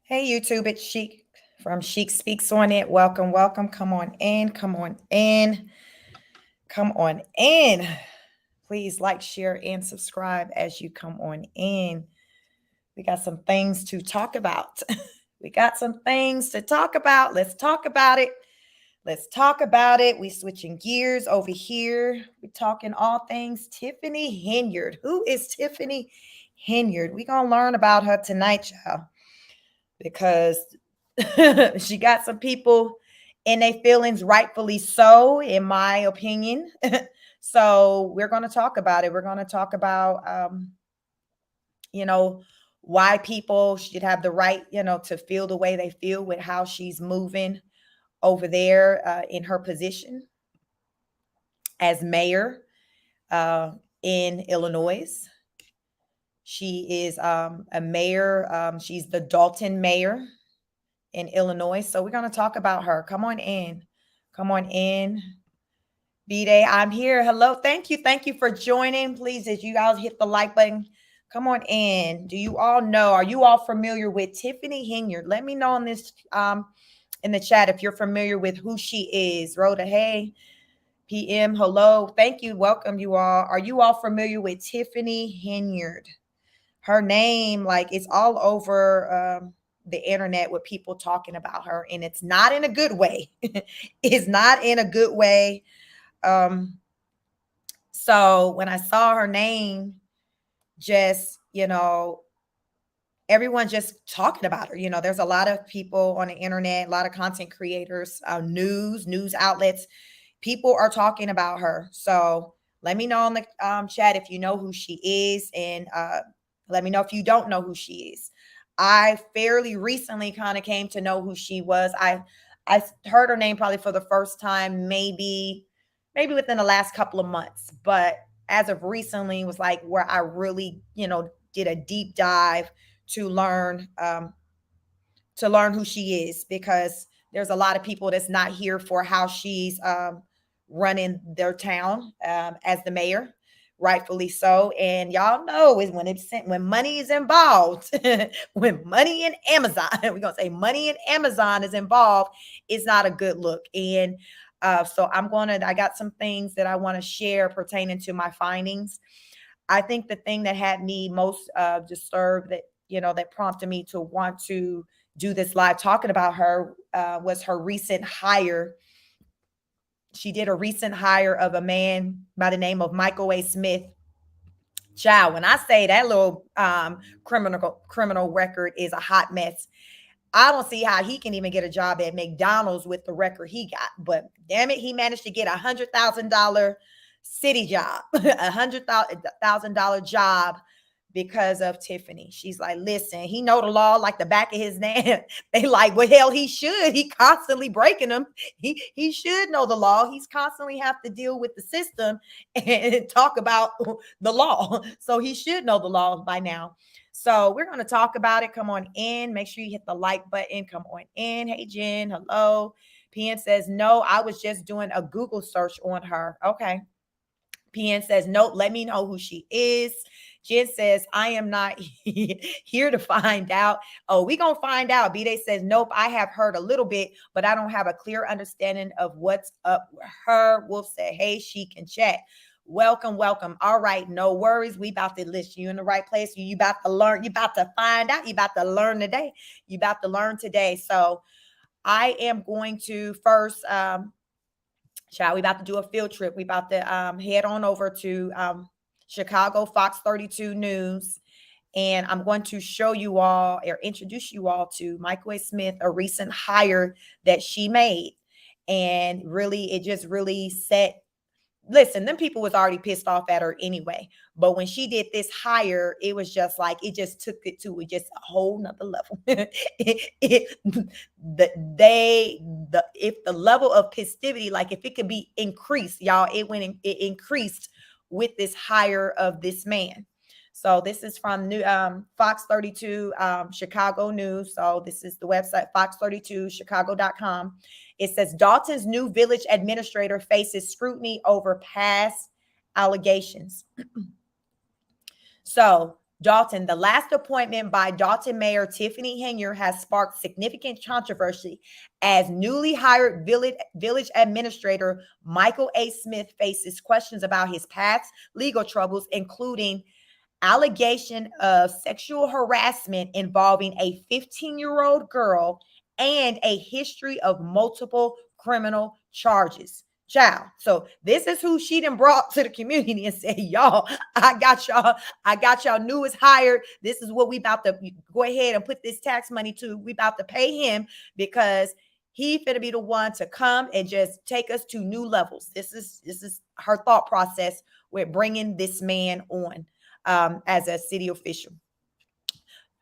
Hey YouTube, it's Chic from Chic Speaks on It. Welcome, welcome. Come on in, come on in, come on in. Please like, share, and subscribe as you come on in. We got some things to talk about. We got some things to talk about. Let's talk about it. Let's talk about it. We switching gears over here. We're talking all things Tiffany Henyard. Who is Tiffany Henyard? We're gonna learn about her tonight, y'all, because she got some people in their feelings, rightfully so, in my opinion. So we're going to talk about it. We're going to talk about, you know, why people should have the right, to feel the way they feel with how she's moving over there in her position as mayor in Illinois. She is a mayor. She's the Dalton mayor in Illinois. So we're going to talk about her. Come on in. Come on in. B-Day, I'm here. Hello. Thank you. Thank you for joining. Please, as you guys hit the like button, come on in. Do you all know? Are you all familiar with Tiffany Henyard? Let me know in this in the chat if you're familiar with who she is. Rhoda, hey. PM, hello. Thank you. Welcome, you all. Are you all familiar with Tiffany Henyard? Her name, like, it's all over the internet with people talking about her, and it's not in a good way. It's not in a good way. So when I saw her name, just, everyone just talking about her. There's a lot of people on the internet, a lot of content creators, news outlets. People are talking about her. So let me know in the chat if you know who she is, and let me know if you don't know who she is. I fairly recently kind of came to know who she was. I heard her name probably for the first time, maybe within the last couple of months. But as of recently, was like where I really, did a deep dive to learn who she is, because there's a lot of people that's not here for how she's running their town as the mayor, rightfully so. And y'all know is when money is involved, when money in Amazon, we're gonna say money in Amazon is involved, it's not a good look. And so I got some things that I want to share pertaining to my findings. I think the thing that had me most disturbed, that prompted me to want to do this live talking about her, was her recent hire. She did a recent hire of a man by the name of Michael A. Smith. Child, when I say that little criminal record is a hot mess, I don't see how he can even get a job at McDonald's with the record he got. But damn it, he managed to get $100,000 city job, $100,000 job because of Tiffany. She's like, listen, he know the law like the back of his hand. They like, well, hell, he should. He constantly breaking them. He should know the law. He's constantly have to deal with the system and talk about the law. So he should know the law by now. So we're going to talk about it. Come on in. Make sure you hit the like button. Come on in. Hey, Jen. Hello. PN says, no, I was just doing a Google search on her. Okay. PN says, nope, let me know who she is. Jen says, I am not here to find out. Oh, we going to find out. B-Day says, nope, I have heard a little bit, but I don't have a clear understanding of what's up with her. Wolf said, hey, she can chat. Welcome, welcome. All right, no worries. We about to list you in the right place. You about to learn. You about to find out. You about to learn today. You about to learn today. So I am going to first, we about to do a field trip. We about to head on over to Chicago Fox 32 News. And I'm going to show you all or introduce you all to Michael A. Smith, a recent hire that she made. And really, it just really listen, them people was already pissed off at her anyway. But when she did this hire, it was just like, it just took it to just a whole nother level. If the level of festivity, like if it could be increased, y'all, it increased with this hire of this man. So this is from Fox 32 Chicago News. So this is the website, fox32chicago.com. It says Dalton's new village administrator faces scrutiny over past allegations. So Dalton, the last appointment by Dalton Mayor Tiffany Henyard has sparked significant controversy as newly hired village administrator Michael A. Smith faces questions about his past legal troubles, including allegation of sexual harassment involving a 15-year-old girl and a history of multiple criminal charges. Child. So this is who she done brought to the community and said, y'all, I got y'all newest hired. This is what we about to go ahead and put this tax money to. We about to pay him because he finna be the one to come and just take us to new levels. This is her thought process with bringing this man on as a city official.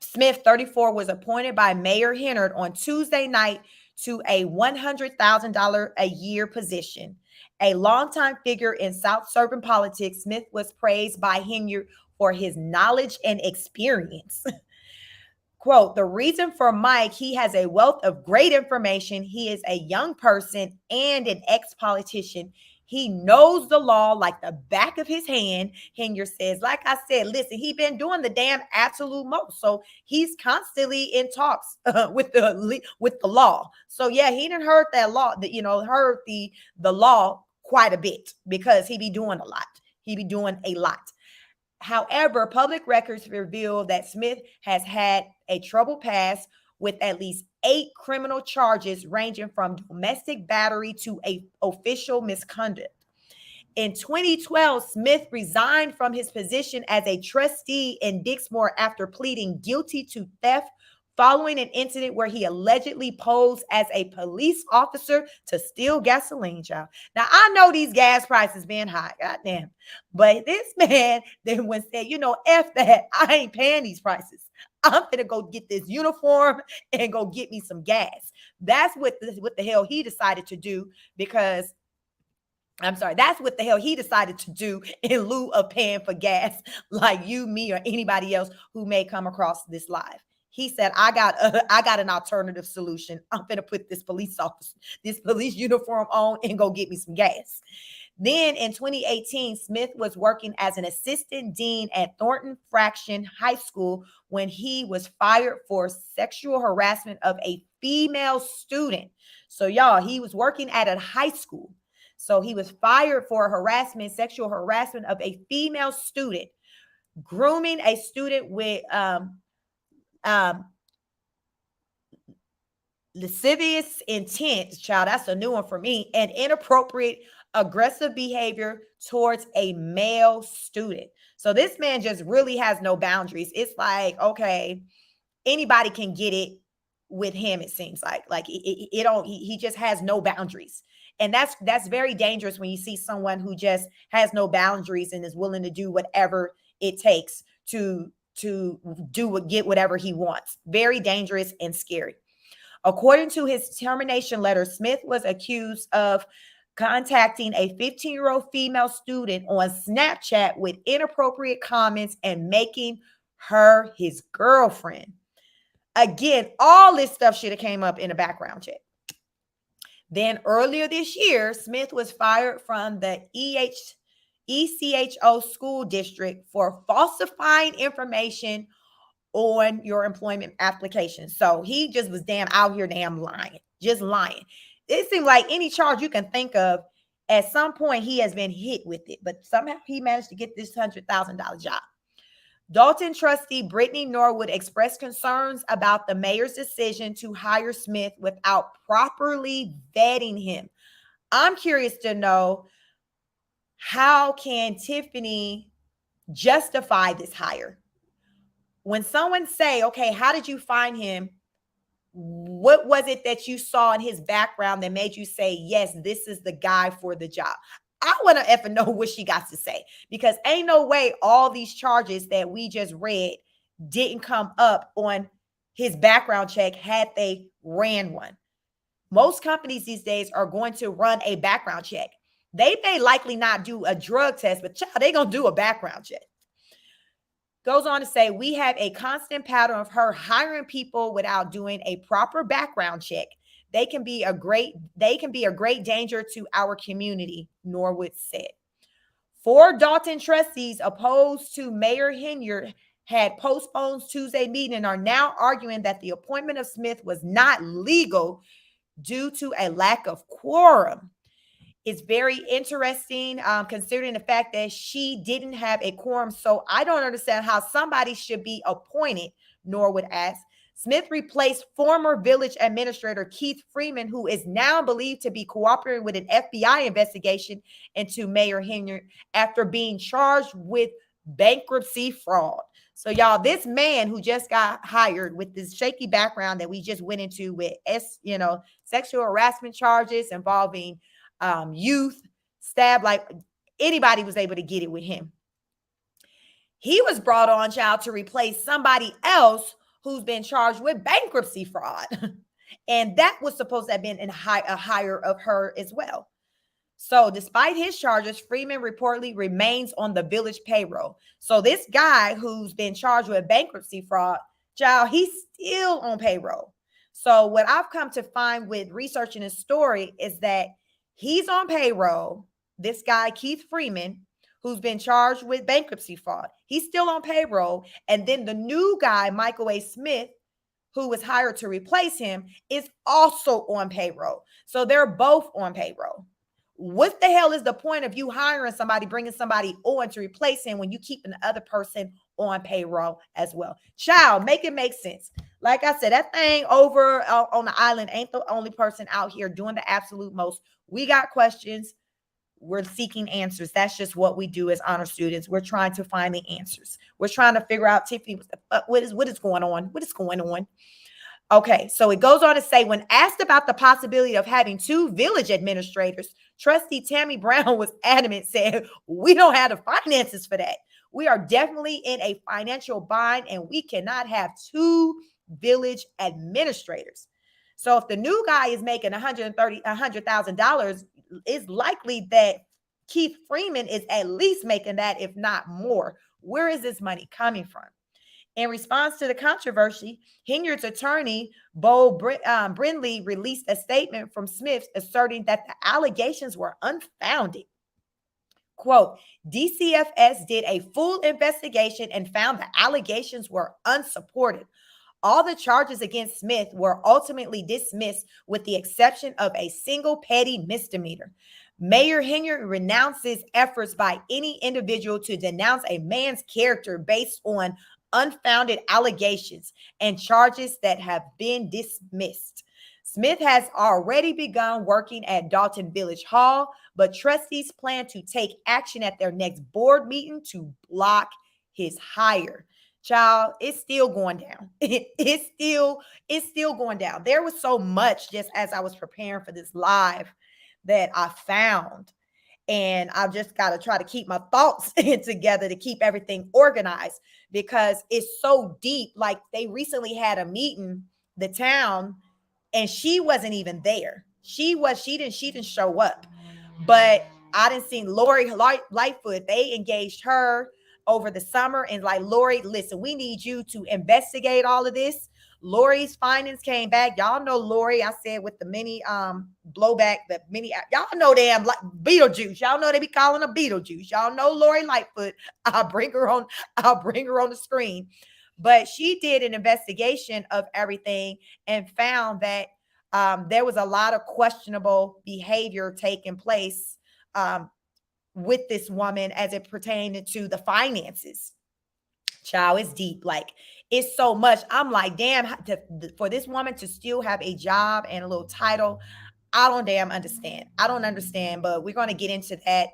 Smith, 34, was appointed by Mayor Henyard on Tuesday night to a $100,000 a year position. A longtime figure in South Suburban politics, Smith was praised by Henyard for his knowledge and experience. Quote, the reason for Mike, he has a wealth of great information. He is a young person and an ex-politician. He knows the law like the back of his hand. Henyard says, like I said, listen, he been doing the damn absolute most. So he's constantly in talks with the law. So yeah, he didn't heard that law, heard the law quite a bit because he be doing a lot. He be doing a lot. However, public records reveal that Smith has had a troubled past with at least 8 criminal charges ranging from domestic battery to official misconduct. In 2012, Smith resigned from his position as a trustee in Dixmoor after pleading guilty to theft following an incident where he allegedly posed as a police officer to steal gasoline, child. Now, I know these gas prices being high, goddamn, but this man then said, F that, I ain't paying these prices. I'm gonna go get this uniform and go get me some gas. That's what the hell he decided to do because that's what the hell he decided to do in lieu of paying for gas like you, me, or anybody else who may come across this live. He said, I got an alternative solution. I'm going to put this police uniform on and go get me some gas. Then in 2018, Smith was working as an assistant dean at Thornton Fraction High School when he was fired for sexual harassment of a female student. So y'all, he was working at a high school. So he was fired for sexual harassment of a female student, grooming a student with lascivious intent, child, that's a new one for me, and inappropriate aggressive behavior towards a male student. So this man just really has no boundaries. It's like, okay, anybody can get it with him, it seems like he just has no boundaries. And that's very dangerous when you see someone who just has no boundaries and is willing to do whatever it takes to get whatever he wants. Very dangerous and scary. According to his termination letter, Smith was accused of contacting a 15-year-old female student on Snapchat with inappropriate comments and making her his girlfriend. Again, all this stuff should have came up in a background check. Then earlier this year, Smith was fired from the ECHO school district for falsifying information on your employment application. So he just was out here lying, just lying. It seemed like any charge you can think of, at some point he has been hit with it, but somehow he managed to get this $100,000 job. Dalton trustee Brittany Norwood expressed concerns about the mayor's decision to hire Smith without properly vetting him. I'm curious to know, how can Tiffany justify this hire? When someone say, okay, how did you find him? What was it that you saw in his background that made you say, yes, this is the guy for the job? I want to effing know what she got to say, because ain't no way all these charges that we just read didn't come up on his background check had they ran one. Most companies these days are going to run a background check. They may likely not do a drug test, but child, they're going to do a background check. Goes on to say, we have a constant pattern of her hiring people without doing a proper background check. They can be a great danger to our community, Norwood said. 4 Dalton trustees opposed to Mayor Henyard had postponed Tuesday meeting and are now arguing that the appointment of Smith was not legal due to a lack of quorum. It's very interesting, considering the fact that she didn't have a quorum. So I don't understand how somebody should be appointed, Norwood asked. Smith replaced former village administrator Keith Freeman, who is now believed to be cooperating with an FBI investigation into Mayor Henyard after being charged with bankruptcy fraud. So, y'all, this man who just got hired with this shaky background that we just went into with sexual harassment charges involving youth, stab, like anybody was able to get it with him. He was brought on, child, to replace somebody else who's been charged with bankruptcy fraud. And that was supposed to have been a hire of her as well. So despite his charges, Freeman reportedly remains on the village payroll. So this guy who's been charged with bankruptcy fraud, child, he's still on payroll. So what I've come to find with researching his story is that he's on payroll. This guy, Keith Freeman, who's been charged with bankruptcy fraud, he's still on payroll. And then the new guy, Michael A. Smith, who was hired to replace him, is also on payroll. So they're both on payroll. What the hell is the point of you hiring somebody, bringing somebody on to replace him when you keeping the other person on payroll as well? Child, make it make sense. Like I said, that thing over on the island ain't the only person out here doing the absolute most. We got questions. We're seeking answers. That's just what we do as honor students. We're trying to find the answers. We're trying to figure out, Tiffany, what is going on? What is going on? Okay, so it goes on to say, when asked about the possibility of having two village administrators, Trustee Tammy Brown was adamant, saying, we don't have the finances for that. We are definitely in a financial bind and we cannot have two village administrators. So if the new guy is making $100,000, it's likely that Keith Freeman is at least making that, if not more. Where is this money coming from? In response to the controversy, Henyard's attorney, Bo Brindley, released a statement from Smith asserting that the allegations were unfounded. Quote, DCFS did a full investigation and found the allegations were unsupported. All the charges against Smith were ultimately dismissed with the exception of a single petty misdemeanor. Mayor Henyard renounces efforts by any individual to denounce a man's character based on unfounded allegations and charges that have been dismissed. Smith has already begun working at Dalton Village Hall, but trustees plan to take action at their next board meeting to block his hire. Child, it's still going down. It's still going down. There was so much just as I was preparing for this live that I found. And I've just got to try to keep my thoughts together to keep everything organized because it's so deep. Like they recently had a meeting, the town, and she wasn't even there. She didn't show up. But I didn't see Lori Lightfoot. They engaged her over the summer and like, Lori, listen, we need you to investigate all of this. Lori's findings came back. Y'all know Lori, I said with the mini blowback, y'all know damn like Beetlejuice. Y'all know they be calling her Beetlejuice. Y'all know Lori Lightfoot. I'll bring her on the screen. But she did an investigation of everything and found that there was a lot of questionable behavior taking place with this woman as it pertained to the finances. Child, it's deep. Like, it's so much. I'm like, damn, for this woman to still have a job and a little title, I don't damn understand. I don't understand, but we're going to get into that.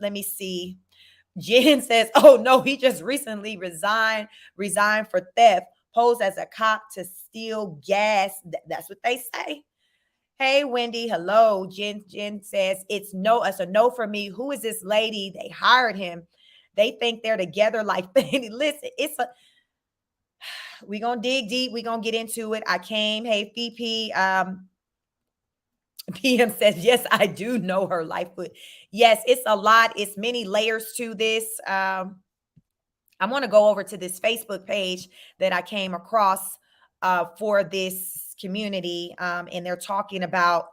Let me see. Jen says, oh, no, he just recently resigned for theft, posed as a cop to steal gas. That's what they say. Hey, Wendy. Hello. Jen says, it's a no for me. Who is this lady? They hired him. They think they're together like Fanny. Listen, we're going to dig deep. We're going to get into it. Hey, VP. PM says, yes, I do know her, Lightfoot. Yes, it's a lot. It's many layers to this. I want to go over to this Facebook page that I came across for this community. And they're talking about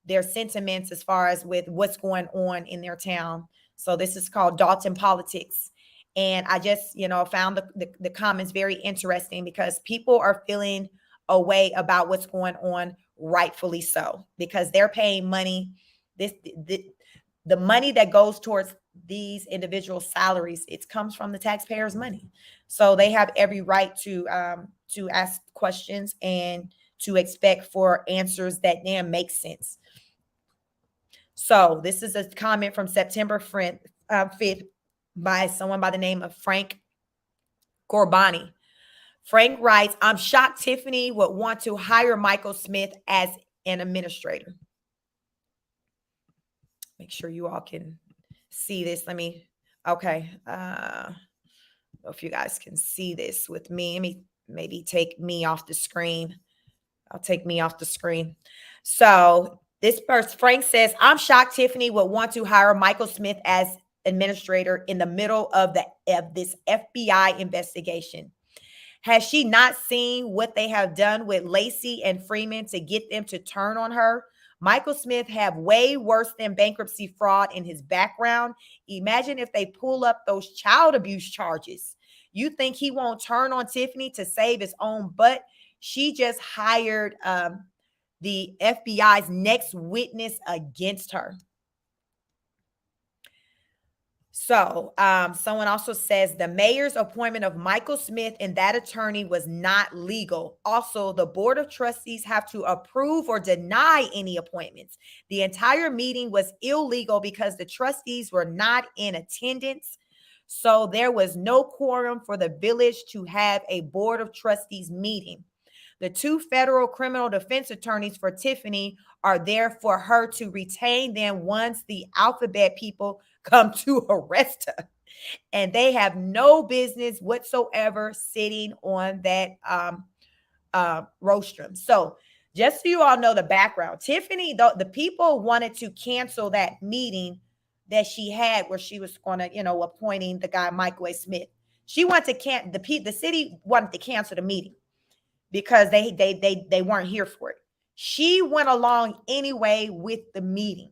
their sentiments as far as with what's going on in their town. So this is called Dalton Politics. And I just, found the comments very interesting because people are feeling a way about what's going on, rightfully so, because they're paying money. This the money that goes towards these individual salaries, it comes from the taxpayers' money. So they have every right to ask questions and to expect for answers that damn make sense. So this is a comment from September 5th by someone by the name of Frank Corbani. Frank writes, I'm shocked Tiffany would want to hire Michael Smith as an administrator. Make sure you all can see this. Okay. If you guys can see this with me. Let me maybe take me off the screen. I'll take me off the screen. So this person, Frank says, I'm shocked Tiffany would want to hire Michael Smith as administrator in the middle of this FBI investigation. Has she not seen what they have done with Lacey and Freeman to get them to turn on her? Michael Smith have way worse than bankruptcy fraud in his background. Imagine if they pull up those child abuse charges. You think he won't turn on Tiffany to save his own butt? She just hired the FBI's next witness against her. So someone also says the mayor's appointment of Michael Smith and that attorney was not legal. Also, the board of trustees have to approve or deny any appointments. The entire meeting was illegal because the trustees were not in attendance. So there was no quorum for the village to have a board of trustees meeting. The two federal criminal defense attorneys for Tiffany are there for her to retain them once the alphabet people come to arrest her. And they have no business whatsoever sitting on that rostrum. So just so you all know the background, Tiffany, the people wanted to cancel that meeting that she had where she was going to, appointing the guy, Michael A. Smith. She wanted to the city wanted to cancel the meeting because they weren't here for it. She went along anyway with the meeting.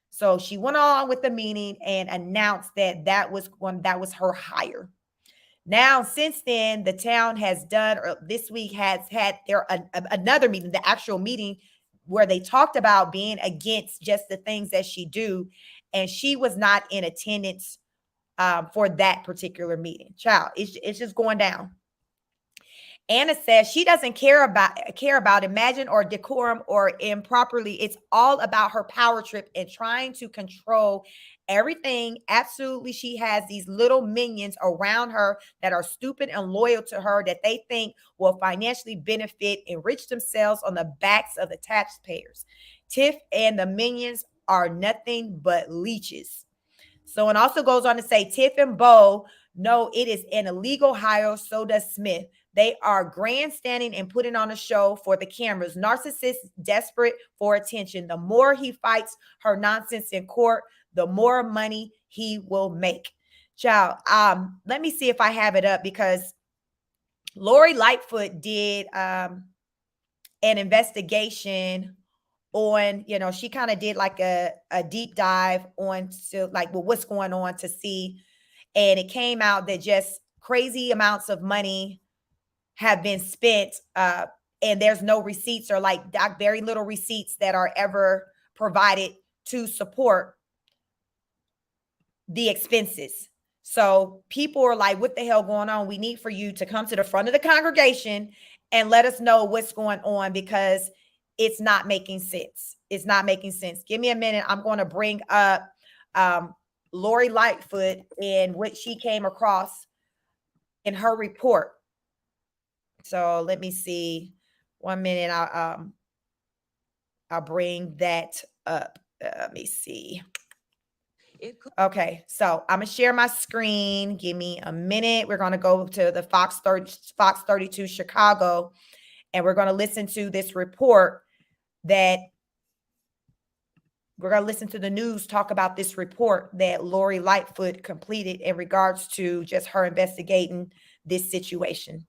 So she went along with the meeting and announced that was her hire. Now, since then, the town has done, or this week has had another meeting, the actual meeting where they talked about being against just the things that she do, and she was not in attendance for that particular meeting. Child, it's just going down. Anna says she doesn't care about imagine or decorum or improperly. It's all about her power trip and trying to control everything. Absolutely. She has these little minions around her that are stupid and loyal to her that they think will financially benefit, enrich themselves on the backs of the taxpayers. Tiff and the minions are nothing but leeches. So it also goes on to say Tiff and Bo know it is an illegal hire. So does Smith. They are grandstanding and putting on a show for the cameras. Narcissists desperate for attention. The more he fights her nonsense in court, the more money he will make. Child, let me see if I have it up because Lori Lightfoot did an investigation on, she kind of did like a deep dive on to like, well, what's going on to see. And it came out that just crazy amounts of money have been spent and there's no receipts or like very little receipts that are ever provided to support the expenses. So people are like, what the hell going on? We need for you to come to the front of the congregation and let us know what's going on because it's not making sense. It's not making sense. Give me a minute. I'm going to bring up Lori Lightfoot and what she came across in her report. So let me see. 1 minute. I'll bring that up. Let me see. Okay, so I'm gonna share my screen. Give me a minute. We're gonna go to the Fox 32 Chicago, and we're gonna listen to this report that we're gonna listen to the news talk about this report that Lori Lightfoot completed in regards to just her investigating this situation.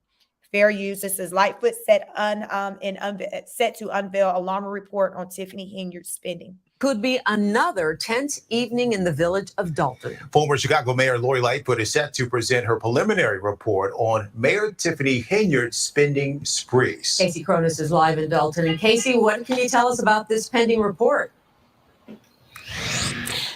Fair use. This is Lightfoot set to unveil alarming report on Tiffany Henyard spending. could be another tense evening in the village of Dalton. Former Chicago Mayor Lori Lightfoot is set to present her preliminary report on Mayor Tiffany Henyard's spending sprees. Casey Cronus is live in Dalton. And Casey, what can you tell us about this pending report?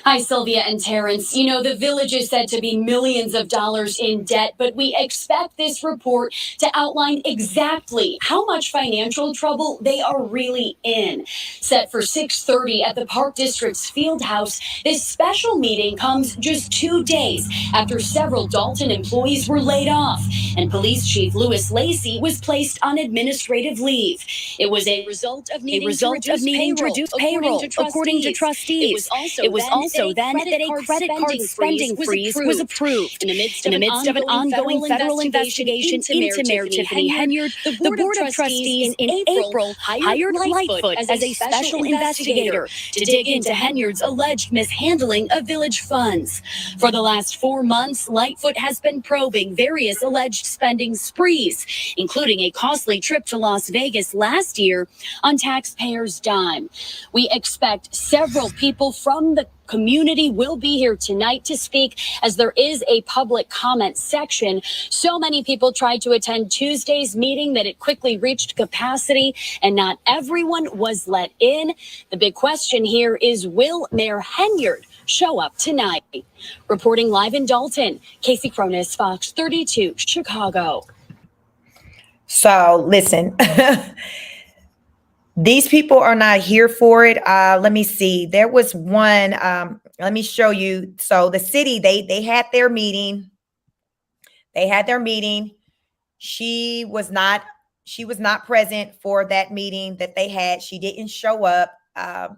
Hi, Sylvia and Terrence. You know, the village is said to be millions of dollars in debt, but we expect this report to outline exactly how much financial trouble they are really in. Set for 6:30 at the Park District's Field House, this special meeting comes just 2 days after several Dalton employees were laid off, and Police Chief Louis Lacey was placed on administrative leave. It was a result of needing to reduce payroll, according to trustees. It was also then that a credit card spending freeze was approved. In the midst of an ongoing federal investigation into Mayor Tiffany Henyard, the Board of Trustees in April hired Lightfoot as a special investigator to dig into Henyard's alleged mishandling of village funds. For the last 4 months, Lightfoot has been probing various alleged spending sprees, including a costly trip to Las Vegas last year on taxpayers' dime. We expect several people from the community will be here tonight to speak, as there is a public comment section. So many people tried to attend Tuesday's meeting that it quickly reached capacity, and not everyone was let in. The big question here is, will Mayor Henyard show up tonight? Reporting live in Dalton, Casey Cronus, Fox 32, Chicago. So listen, these people are not here for it. Let me see. There was one. Let me show you. So the city, they had their meeting. They had their meeting. She was not present for that meeting that they had. She didn't show up. I'm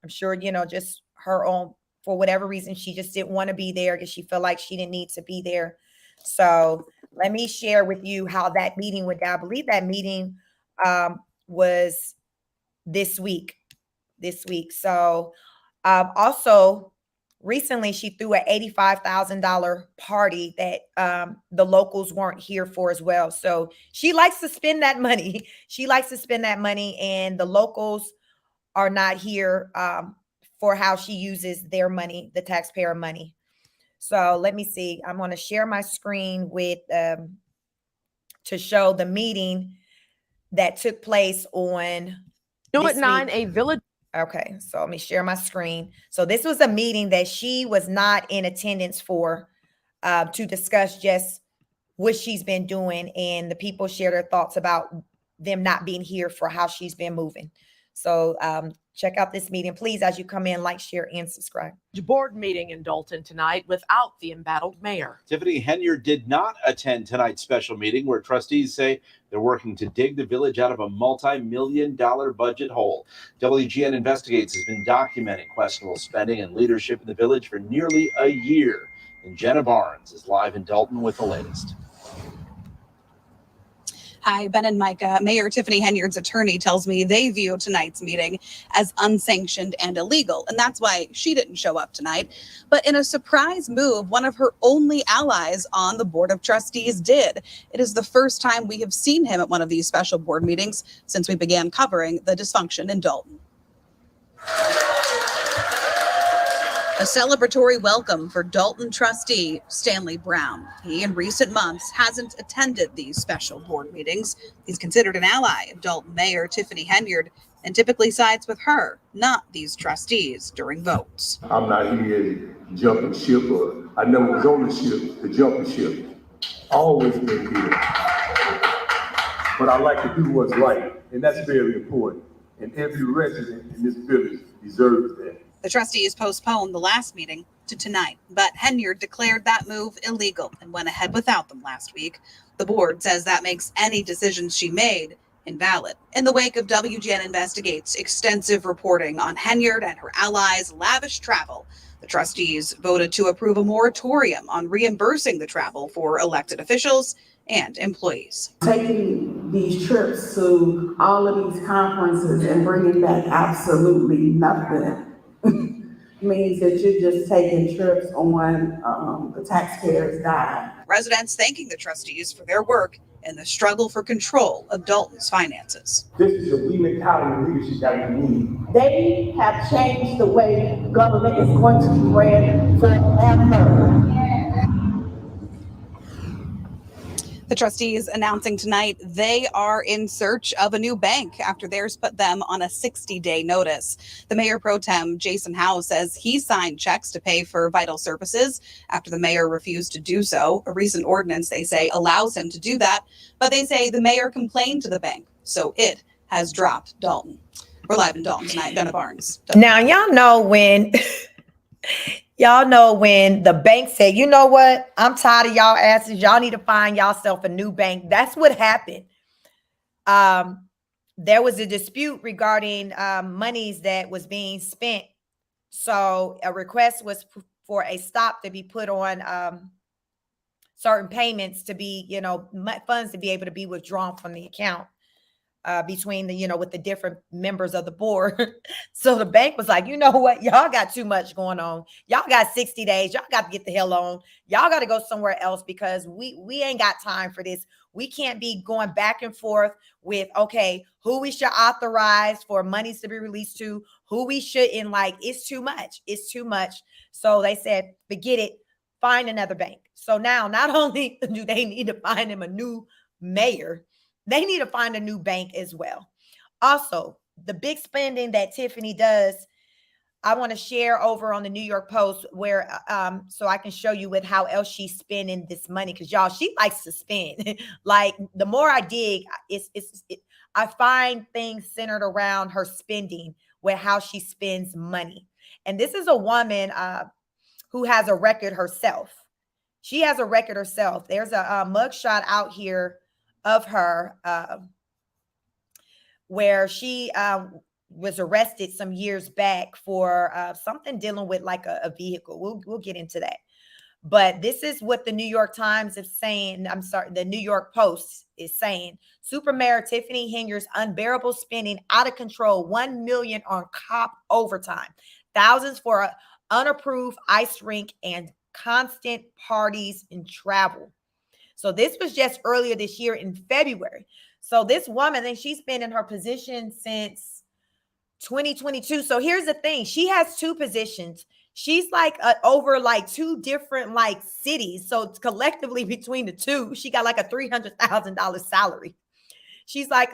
sure, just her own, for whatever reason, she just didn't want to be there because she felt like she didn't need to be there. So let me share with you how that meeting went down. I believe that meeting was this week. So also recently she threw an $85,000 party that the locals weren't here for as well. So she likes to spend that money. And the locals are not here for how she uses their money, the taxpayer money. So let me see. I'm going to share my screen with to show the meeting that took place on at 9, a village. Okay, so let me share my screen. So this was a meeting that she was not in attendance for to discuss just what she's been doing, and the people shared their thoughts about them not being here for how she's been moving. So check out this meeting, please, as you come in, like, share, and subscribe. Board meeting in Dalton tonight without the embattled mayor. Tiffany Henyard did not attend tonight's special meeting, where trustees say they're working to dig the village out of a multi-million-dollar budget hole. WGN Investigates has been documenting questionable spending and leadership in the village for nearly a year. And Jenna Barnes is live in Dalton with the latest. Hi, Ben and Micah. Mayor Tiffany Henyard's attorney tells me they view tonight's meeting as unsanctioned and illegal, and that's why she didn't show up tonight. But in a surprise move, one of her only allies on the Board of Trustees did. It is the first time we have seen him at one of these special board meetings since we began covering the dysfunction in Dalton. A celebratory welcome for Dalton trustee Stanley Brown. He, in recent months, hasn't attended these special board meetings. He's considered an ally of Dalton Mayor Tiffany Henyard and typically sides with her, not these trustees, during votes. I'm not here to jump the ship, or I never was on the ship to jump the ship. Always been here. But I like to do what's right, and that's very important. And every resident in this village deserves that. The trustees postponed the last meeting to tonight, but Henyard declared that move illegal and went ahead without them last week. The board says that makes any decisions she made invalid. In the wake of WGN Investigates' extensive reporting on Henyard and her allies' lavish travel, the trustees voted to approve a moratorium on reimbursing the travel for elected officials and employees. Taking these trips to all of these conferences and bringing back absolutely nothing means that you're just taking trips on the taxpayers' dime. Residents thanking the trustees for their work in the struggle for control of Dalton's finances. This is the we mentality leadership that we need. They have changed the way government is going to be ran forever. The trustees announcing tonight they are in search of a new bank after theirs put them on a 60-day notice. The mayor pro tem, Jason Howe, says he signed checks to pay for vital services after the mayor refused to do so. A recent ordinance, they say, allows him to do that, but they say the mayor complained to the bank, so it has dropped Dalton. We're live in Dalton tonight. Donna Barnes. Now, y'all know when the bank said, you know what? I'm tired of y'all asses. Y'all need to find yourself a new bank. That's what happened. There was a dispute regarding monies that was being spent. So a request was for a stop to be put on certain payments to be, funds to be able to be withdrawn from the account. Between with the different members of the board. So the bank was like, you know what? Y'all got too much going on. Y'all got 60 days. Y'all got to get the hell on. Y'all got to go somewhere else because we ain't got time for this. We can't be going back and forth with, okay, who we should authorize for monies to be released to, who we shouldn't. Like, it's too much. It's too much. So they said, forget it. Find another bank. So now not only do they need to find him a new mayor, they need to find a new bank as well. Also, the big spending that Tiffany does, I want to share over on the New York Post where, so I can show you with how else she's spending this money. Cause y'all, she likes to spend. Like the more I dig, I find things centered around her spending with how she spends money. And this is a woman who has a record herself. She has a record herself. There's a mugshot out here of her where she was arrested some years back for something dealing with like a vehicle. We'll get into that. But this is what the New York Times is saying. I'm sorry, the New York Post is saying. Super Mayor Tiffany Henyard's unbearable spending out of control, $1 million on cop overtime, thousands for unapproved ice rink and constant parties and travel. So this was just earlier this year in February. So this woman, and she's been in her position since 2022. So here's the thing. She has two positions. She's like over like two different like cities. So it's collectively between the two, she got like a $300,000 salary. She's like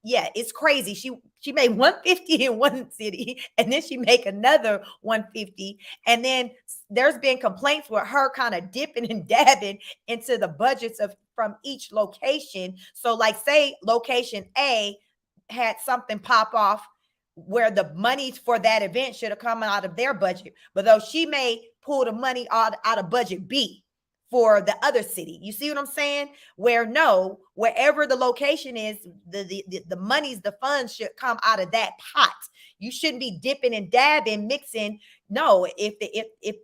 it's crazy. She made 150 in one city and then she make another 150. And then there's been complaints with her kind of dipping and dabbing into the budgets from each location. So like say location A had something pop off where the money for that event should have come out of their budget. But though she may pull the money out of budget B for the other city. You see what I'm saying? Wherever the location is, the monies, the funds should come out of that pot. You shouldn't be dipping and dabbing, mixing. No, if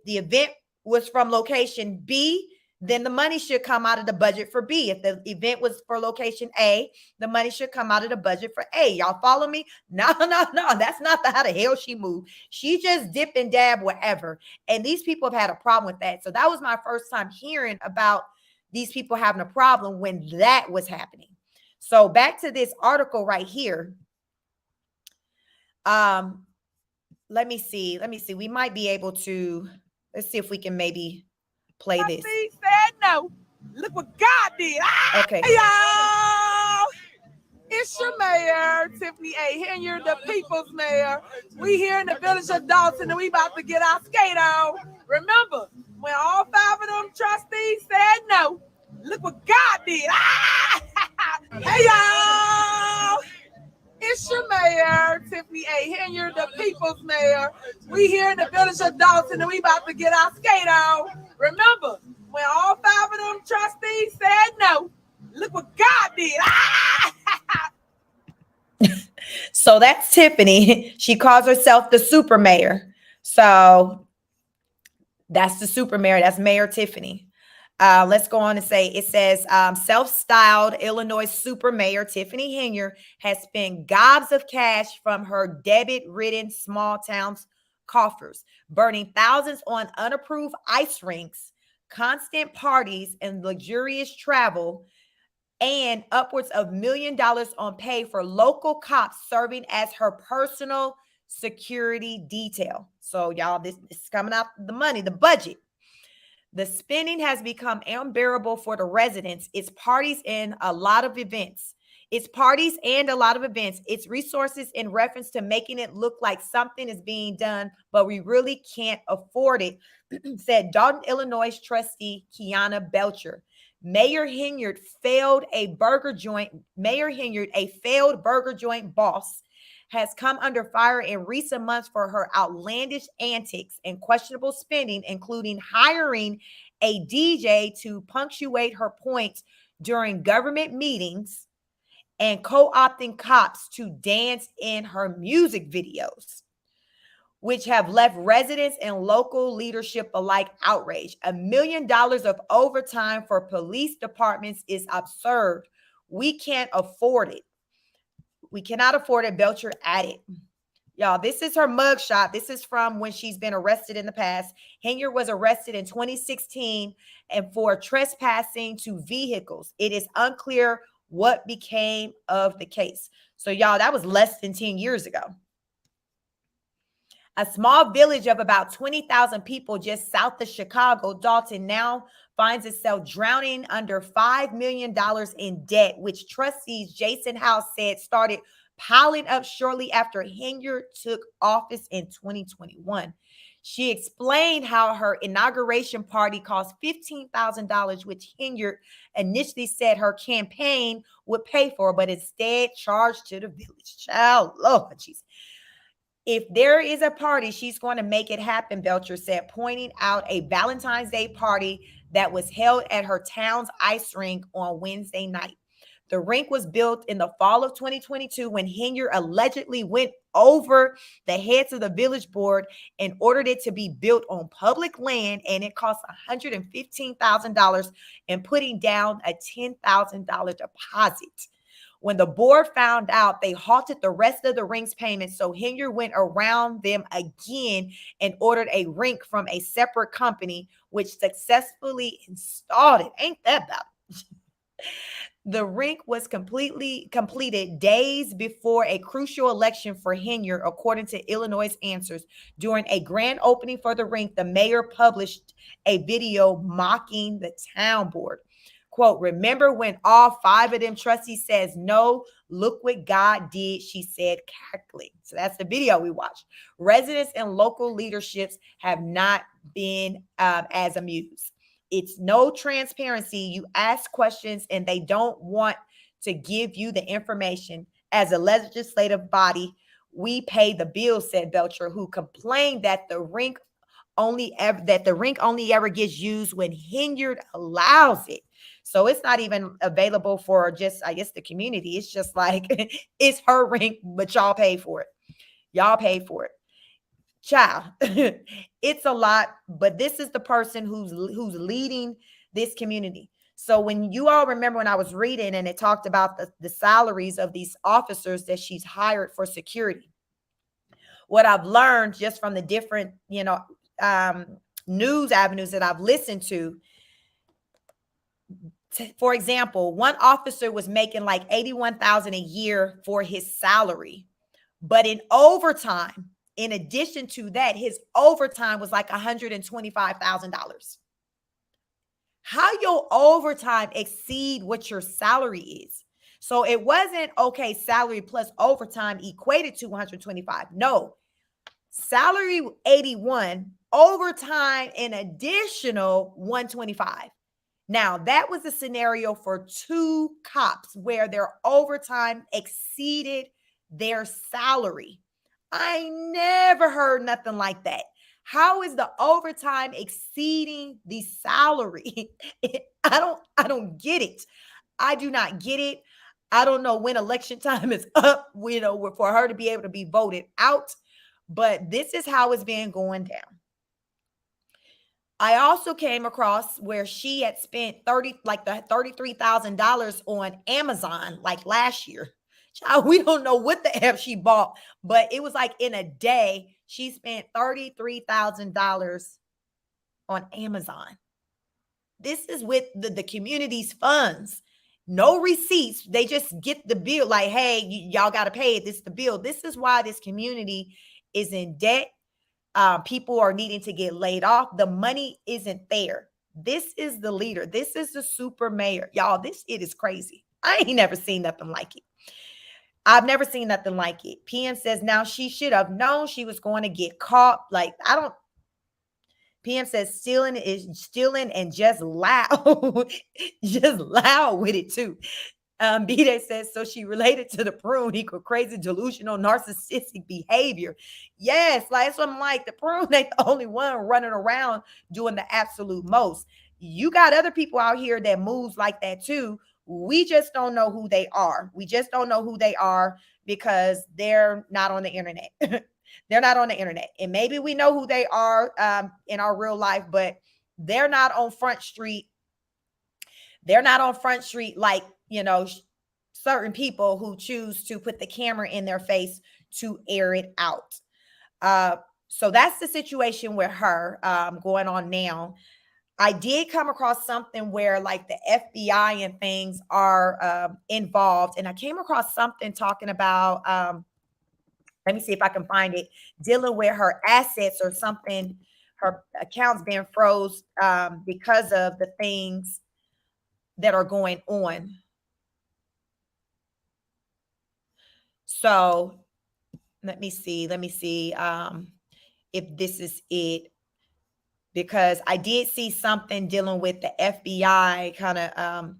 the event was from location B, then the money should come out of the budget for B. If the event was for location A, the money should come out of the budget for A. Y'all follow me? No. That's not how the hell she moved. She just dip and dab wherever. And these people have had a problem with that. So that was my first time hearing about these people having a problem when that was happening. So back to this article right here. Let me see. We might be able to, let's see if we can maybe play this. Said no. Look what God did. Okay. Hey, y'all. It's your mayor, Tiffany A. Henyard, the people's mayor. We here in the village of Dalton and we about to get our skate on. Remember, when all 5 of them trustees said no, look what God did. Hey, y'all. It's your mayor, Tiffany A. Henyard, the people's mayor. We here in the village of Dalton and we about to get our skate on. Remember, when all 5 of them trustees said no, look what God did. So that's Tiffany. She calls herself the super mayor. So that's the super mayor. That's Mayor Tiffany. Let's go on and say, it says, self-styled Illinois super mayor Tiffany Henyard has spent gobs of cash from her debit-ridden small towns coffers, burning thousands on unapproved ice rinks, constant parties, and luxurious travel. and upwards of $1 million on pay for local cops serving as her personal security detail. So y'all, this is coming out the money, the budget. The spending has become unbearable for the residents. It's parties and a lot of events. It's resources in reference to making it look like something is being done, but we really can't afford it, said Dalton, Illinois trustee Kiana Belcher. Mayor Henyard, a failed burger joint boss, has come under fire in recent months for her outlandish antics and questionable spending, including hiring a DJ to punctuate her points during government meetings and co-opting cops to dance in her music videos, which have left residents and local leadership alike outraged. $1 million of overtime for police departments is absurd. We can't afford it. We cannot afford it, Belcher added. Y'all, this is her mugshot. This is from when she's been arrested in the past. Henyard was arrested in 2016 and for trespassing to vehicles. It is unclear what became of the case. So, y'all, that was less than 10 years ago. A small village of about 20,000 people just south of Chicago, Dalton, now finds itself drowning under $5 million in debt, which trustees Jason House said started piling up shortly after Henyard took office in 2021. She explained how her inauguration party cost $15,000, which Henyard initially said her campaign would pay for, but instead charged to the village. Child, Lord, jeez. If there is a party, she's going to make it happen, Belcher said, pointing out a Valentine's Day party that was held at her town's ice rink on Wednesday night. The rink was built in the fall of 2022 when Henyard allegedly went over the heads of the village board and ordered it to be built on public land, and it cost $115,000 and putting down a $10,000 deposit. When the board found out, they halted the rest of the rink's payments, so Henyard went around them again and ordered a rink from a separate company, which successfully installed it. Ain't that about it? The rink was completed days before a crucial election for Henyard, according to Illinois Answers. During a grand opening for the rink, the mayor published a video mocking the town board. Quote, remember when all 5 of them trustees says no, look what God did, she said, cackling. So that's the video we watched. Residents and local leaderships have not been as amused. It's no transparency. You ask questions and they don't want to give you the information. As a legislative body, we pay the bills, said Belcher, who complained that the rink only ever gets used when Henyard allows it. So it's not even available for just, I guess, the community. It's just like it's her rink, but y'all pay for it. Y'all pay for it. Child, it's a lot, but this is the person who's leading this community. So when you all remember when I was reading and it talked about the salaries of these officers that she's hired for security, what I've learned just from the different, news avenues that I've listened to, for example, one officer was making like $81,000 a year for his salary, but in overtime, in addition to that, his overtime was like $125,000. How your overtime exceed what your salary is? So it wasn't, okay, salary plus overtime equated to 125. No, salary 81, overtime an additional 125. Now, that was a scenario for 2 cops where their overtime exceeded their salary. I never heard nothing like that. How is the overtime exceeding the salary? I don't get it. I do not get it. I don't know when election time is up, for her to be able to be voted out, but this is how it's been going down. I also came across where she had spent $33,000 on Amazon like last year. Child, we don't know what the F she bought, but it was like in a day, she spent $33,000 on Amazon. This is with the community's funds. no receipts. They just get the bill like, hey, y'all got to pay it. This is the bill. This is why this community is in debt. People are needing to get laid off. The money isn't there. This is the leader. This is the super mayor. Y'all, it is crazy. I ain't never seen nothing like it. I've never seen nothing like it. PM says now she should have known she was going to get caught. Like, PM says stealing and just loud, just loud with it too. B-Day says, so she related to the prune equal crazy, delusional, narcissistic behavior. Yes, like that's what I'm like. The prune ain't the only one running around doing the absolute most. You got other people out here that moves like that too. We just don't know who they are. We just don't know who they are because they're not on the internet. They're not on the internet. And maybe we know who they are in our real life, but they're not on Front Street. They're not on Front Street like, certain people who choose to put the camera in their face to air it out. So that's the situation with her going on now. I did come across something where like the FBI and things are involved. And I came across something talking about, let me see if I can find it, dealing with her assets or something, her accounts being froze because of the things that are going on. So let me see if this is it. Because I did see something dealing with the FBI kind of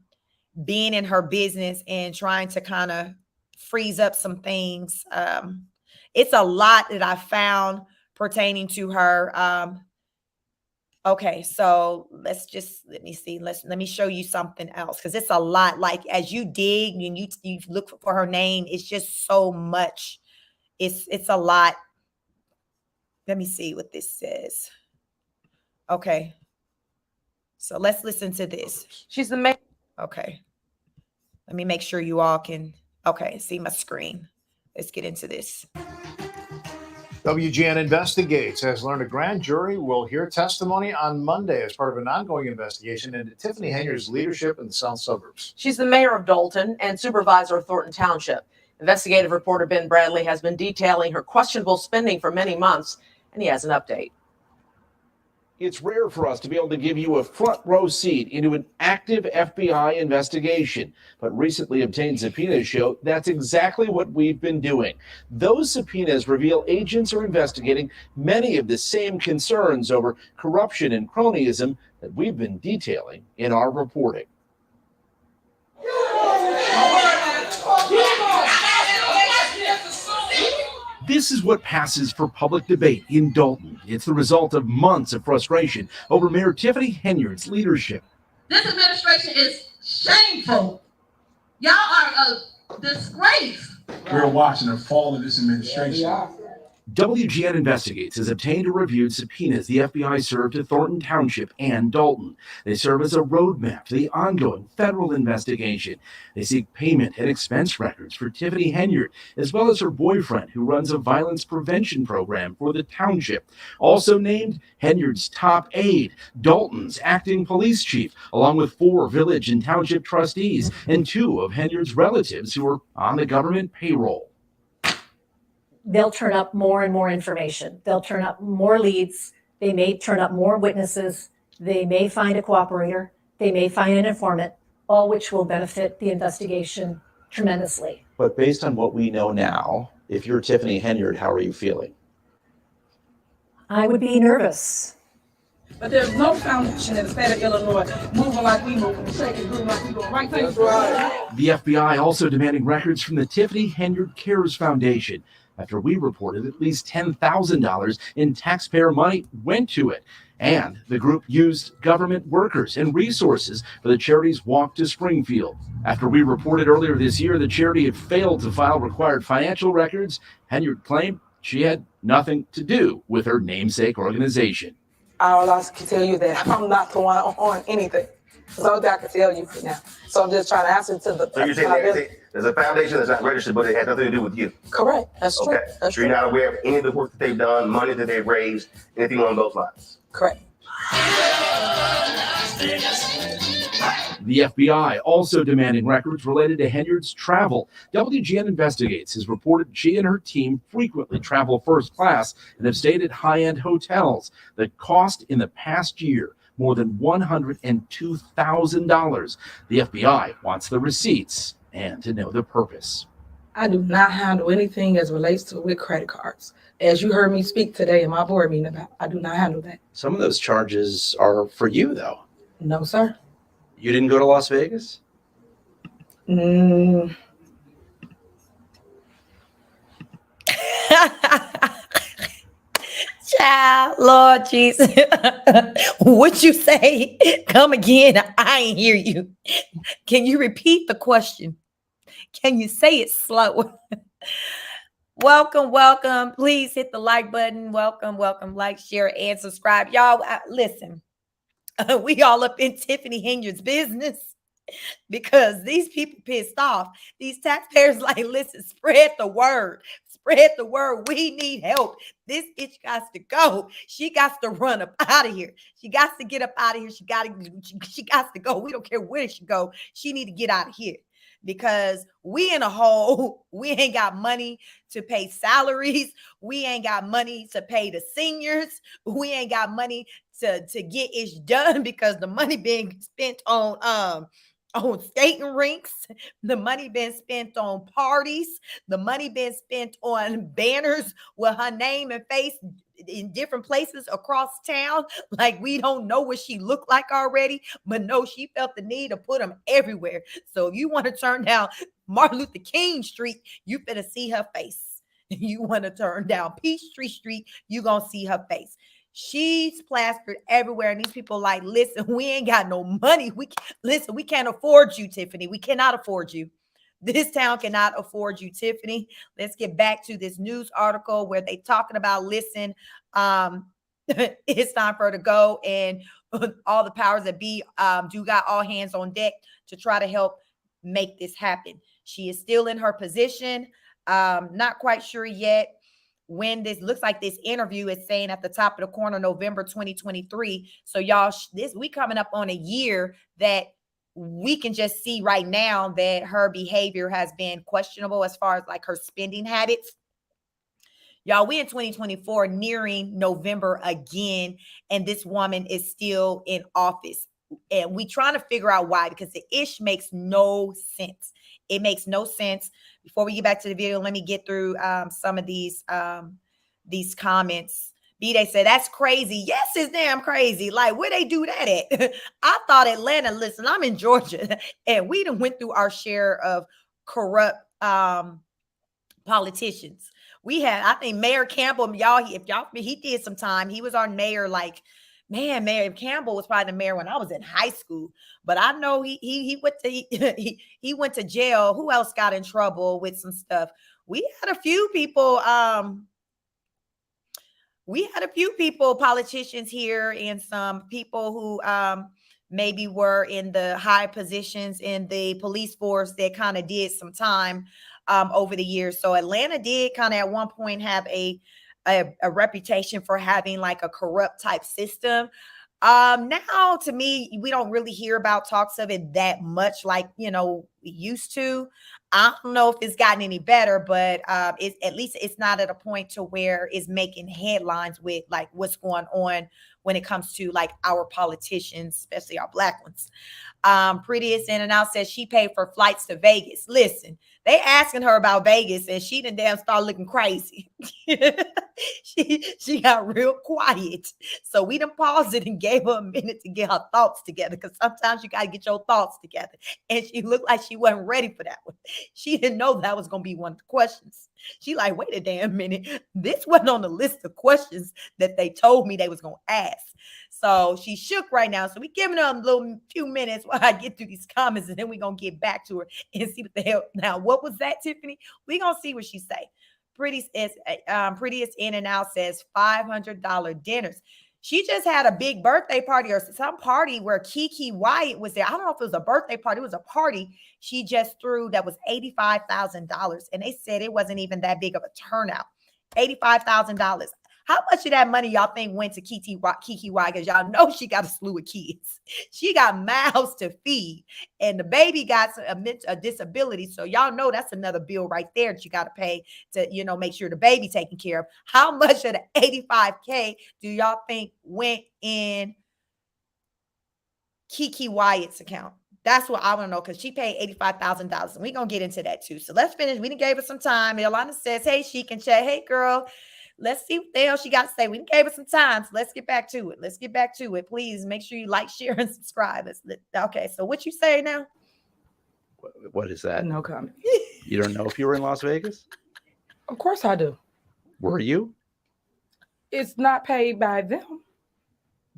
being in her business and trying to kind of freeze up some things. It's a lot that I found pertaining to her. Okay, so let me see. Let me show you something else because it's a lot. Like as you dig and you look for her name, it's just so much. It's a lot. Let me see what this says. Okay. So let's listen to this. She's the mayor. Okay. Let me make sure you all can, see my screen. Let's get into this. WGN Investigates has learned a grand jury will hear testimony on Monday as part of an ongoing investigation into Tiffany Henyard's leadership in the South Suburbs. She's the mayor of Dalton and supervisor of Thornton Township. Investigative reporter Ben Bradley has been detailing her questionable spending for many months, and he has an update. It's rare for us to be able to give you a front row seat into an active FBI investigation, but recently obtained subpoenas show that's exactly what we've been doing. Those subpoenas reveal agents are investigating many of the same concerns over corruption and cronyism that we've been detailing in our reporting. This is what passes for public debate in Dalton. It's the result of months of frustration over Mayor Tiffany Henyard's leadership. This administration is shameful. Y'all are a disgrace. We're watching the fall of this administration. WGN Investigates has obtained or reviewed subpoenas the FBI served to Thornton Township and Dalton. They serve as a roadmap to the ongoing federal investigation. They seek payment and expense records for Tiffany Henyard, as well as her boyfriend, who runs a violence prevention program for the township. Also named Henyard's top aide, Dalton's acting police chief, along with 4 village and township trustees and 2 of Henyard's relatives who are on the government payroll. They'll turn up more and more information. They'll turn up more leads. They may turn up more witnesses. They may find a cooperator. They may find an informant, all which will benefit the investigation tremendously. But based on what we know now, if you're Tiffany Henyard, how are you feeling? I would be nervous. But there's no foundation in the state of Illinois moving like we move, shaking, doing like we do right things. The FBI also demanding records from the Tiffany Henyard Cares Foundation after we reported at least $10,000 in taxpayer money went to it. And the group used government workers and resources for the charity's walk to Springfield. After we reported earlier this year the charity had failed to file required financial records, Henyard claimed she had nothing to do with her namesake organization. All I can tell you is that I'm not the one on anything. That's all that I can tell you for now. So I'm just trying to answer to the. So you're saying there's a foundation that's not registered, but it had nothing to do with you? Correct. That's true. Okay. That's so you're not aware of any of the work that they've done, money that they've raised, anything along those lines? Correct. The FBI also demanding records related to Henyard's travel. WGN Investigates has reported she and her team frequently travel first class and have stayed at high-end hotels that cost in the past year more than $102,000. The FBI wants the receipts and to know the purpose. I do not handle anything as relates to with credit cards. As you heard me speak today in my board meeting about, I do not handle that. Some of those charges are for you, though. No, sir. You didn't go to Las Vegas? Child, Lord Jesus. What you say? Come again. I ain't hear you. Can you repeat the question? Can you say it slow? Welcome, welcome. Please hit the like button. Welcome, welcome. Like, share, and subscribe. Y'all, listen. We all up in Tiffany Henyard's business because these people pissed off. These taxpayers like, listen, spread the word. Spread the word. We need help. This bitch got to go. She got to run up out of here. She got to get up out of here. She got to go. We don't care where she go. She need to get out of here because we in a hole. We ain't got money to pay salaries. We ain't got money to pay the seniors. We ain't got money to get it done because the money being spent on skating rinks, the money been spent on parties, the money been spent on banners with her name and face in different places across town. Like we don't know what she looked like already, but no, she felt the need to put them everywhere. So if you want to turn down Martin Luther King Street, you finna see her face. You want to turn down Peachtree Street, you gonna see her face. She's plastered everywhere, and these people like, listen, we ain't got no money. We can't afford you, Tiffany. We cannot afford you. This town cannot afford you, Tiffany. Let's get back to this news article where they talking about, listen, it's time for her to go, and all the powers that be do got all hands on deck to try to help make this happen. She is still in her position. Not quite sure yet when this looks like. This interview is saying at the top of the corner, November 2023. So y'all, we coming up on a year that we can just see right now that her behavior has been questionable as far as like her spending habits. Y'all, we in 2024 nearing November again, and this woman is still in office. And we trying to figure out why, because the ish makes no sense. It makes no sense. Before we get back to the video, let me get through some of these comments. B-Day said, that's crazy. Yes, it's damn crazy. Like, where they do that at? I thought Atlanta, listen, I'm in Georgia, and we done went through our share of corrupt politicians. We had, I think, Mayor Campbell, he did some time. He was our mayor, like, man, Mayor Campbell was probably the mayor when I was in high school. But I know he went to jail. Who else got in trouble with some stuff? We had a few people, politicians here, and some people who maybe were in the high positions in the police force that kind of did some time over the years. So Atlanta did kind of at one point have a reputation for having like a corrupt type system. Now to me, we don't really hear about talks of it that much like, we used to. I don't know if it's gotten any better, but it's at least it's not at a point to where it's making headlines with like what's going on when it comes to like our politicians, especially our Black ones. Prettiest In and Out says she paid for flights to Vegas. Listen, they asking her about Vegas, and she done damn start looking crazy. She got real quiet. So we done paused it and gave her a minute to get her thoughts together, because sometimes you got to get your thoughts together. And she looked like she wasn't ready for that one. She didn't know that was going to be one of the questions. She like, wait a damn minute. This wasn't on the list of questions that they told me they was going to ask. So she shook right now. So we giving her a few minutes while I get through these comments, and then we're going to get back to her and see what the hell. Now, what was that, Tiffany? We're going to see what she say. Prettiest In and Out says $500 dinners. She just had a big birthday party or some party where Keke Wyatt was there. I don't know if it was a birthday party. It was a party she just threw that was $85,000. And they said it wasn't even that big of a turnout. $85,000. How much of that money y'all think went to Kiki Y? Because y'all know she got a slew of kids. She got mouths to feed, and the baby got a disability. So y'all know that's another bill right there that you got to pay to, make sure the baby taken care of. How much of the $85K do y'all think went in Kiki Wyatt's account? That's what I want to know, because she paid $85,000. And we're going to get into that too. So let's finish. We done gave her some time. Ilana says, hey, she can check. Hey, girl, let's see what the hell she got to say. We done gave her some time. So let's get back to it. Please make sure you like, share, and subscribe. Okay, so what you say now? What is that? No comment. You don't know if you were in Las Vegas? Of course I do. Were you? It's not paid by them.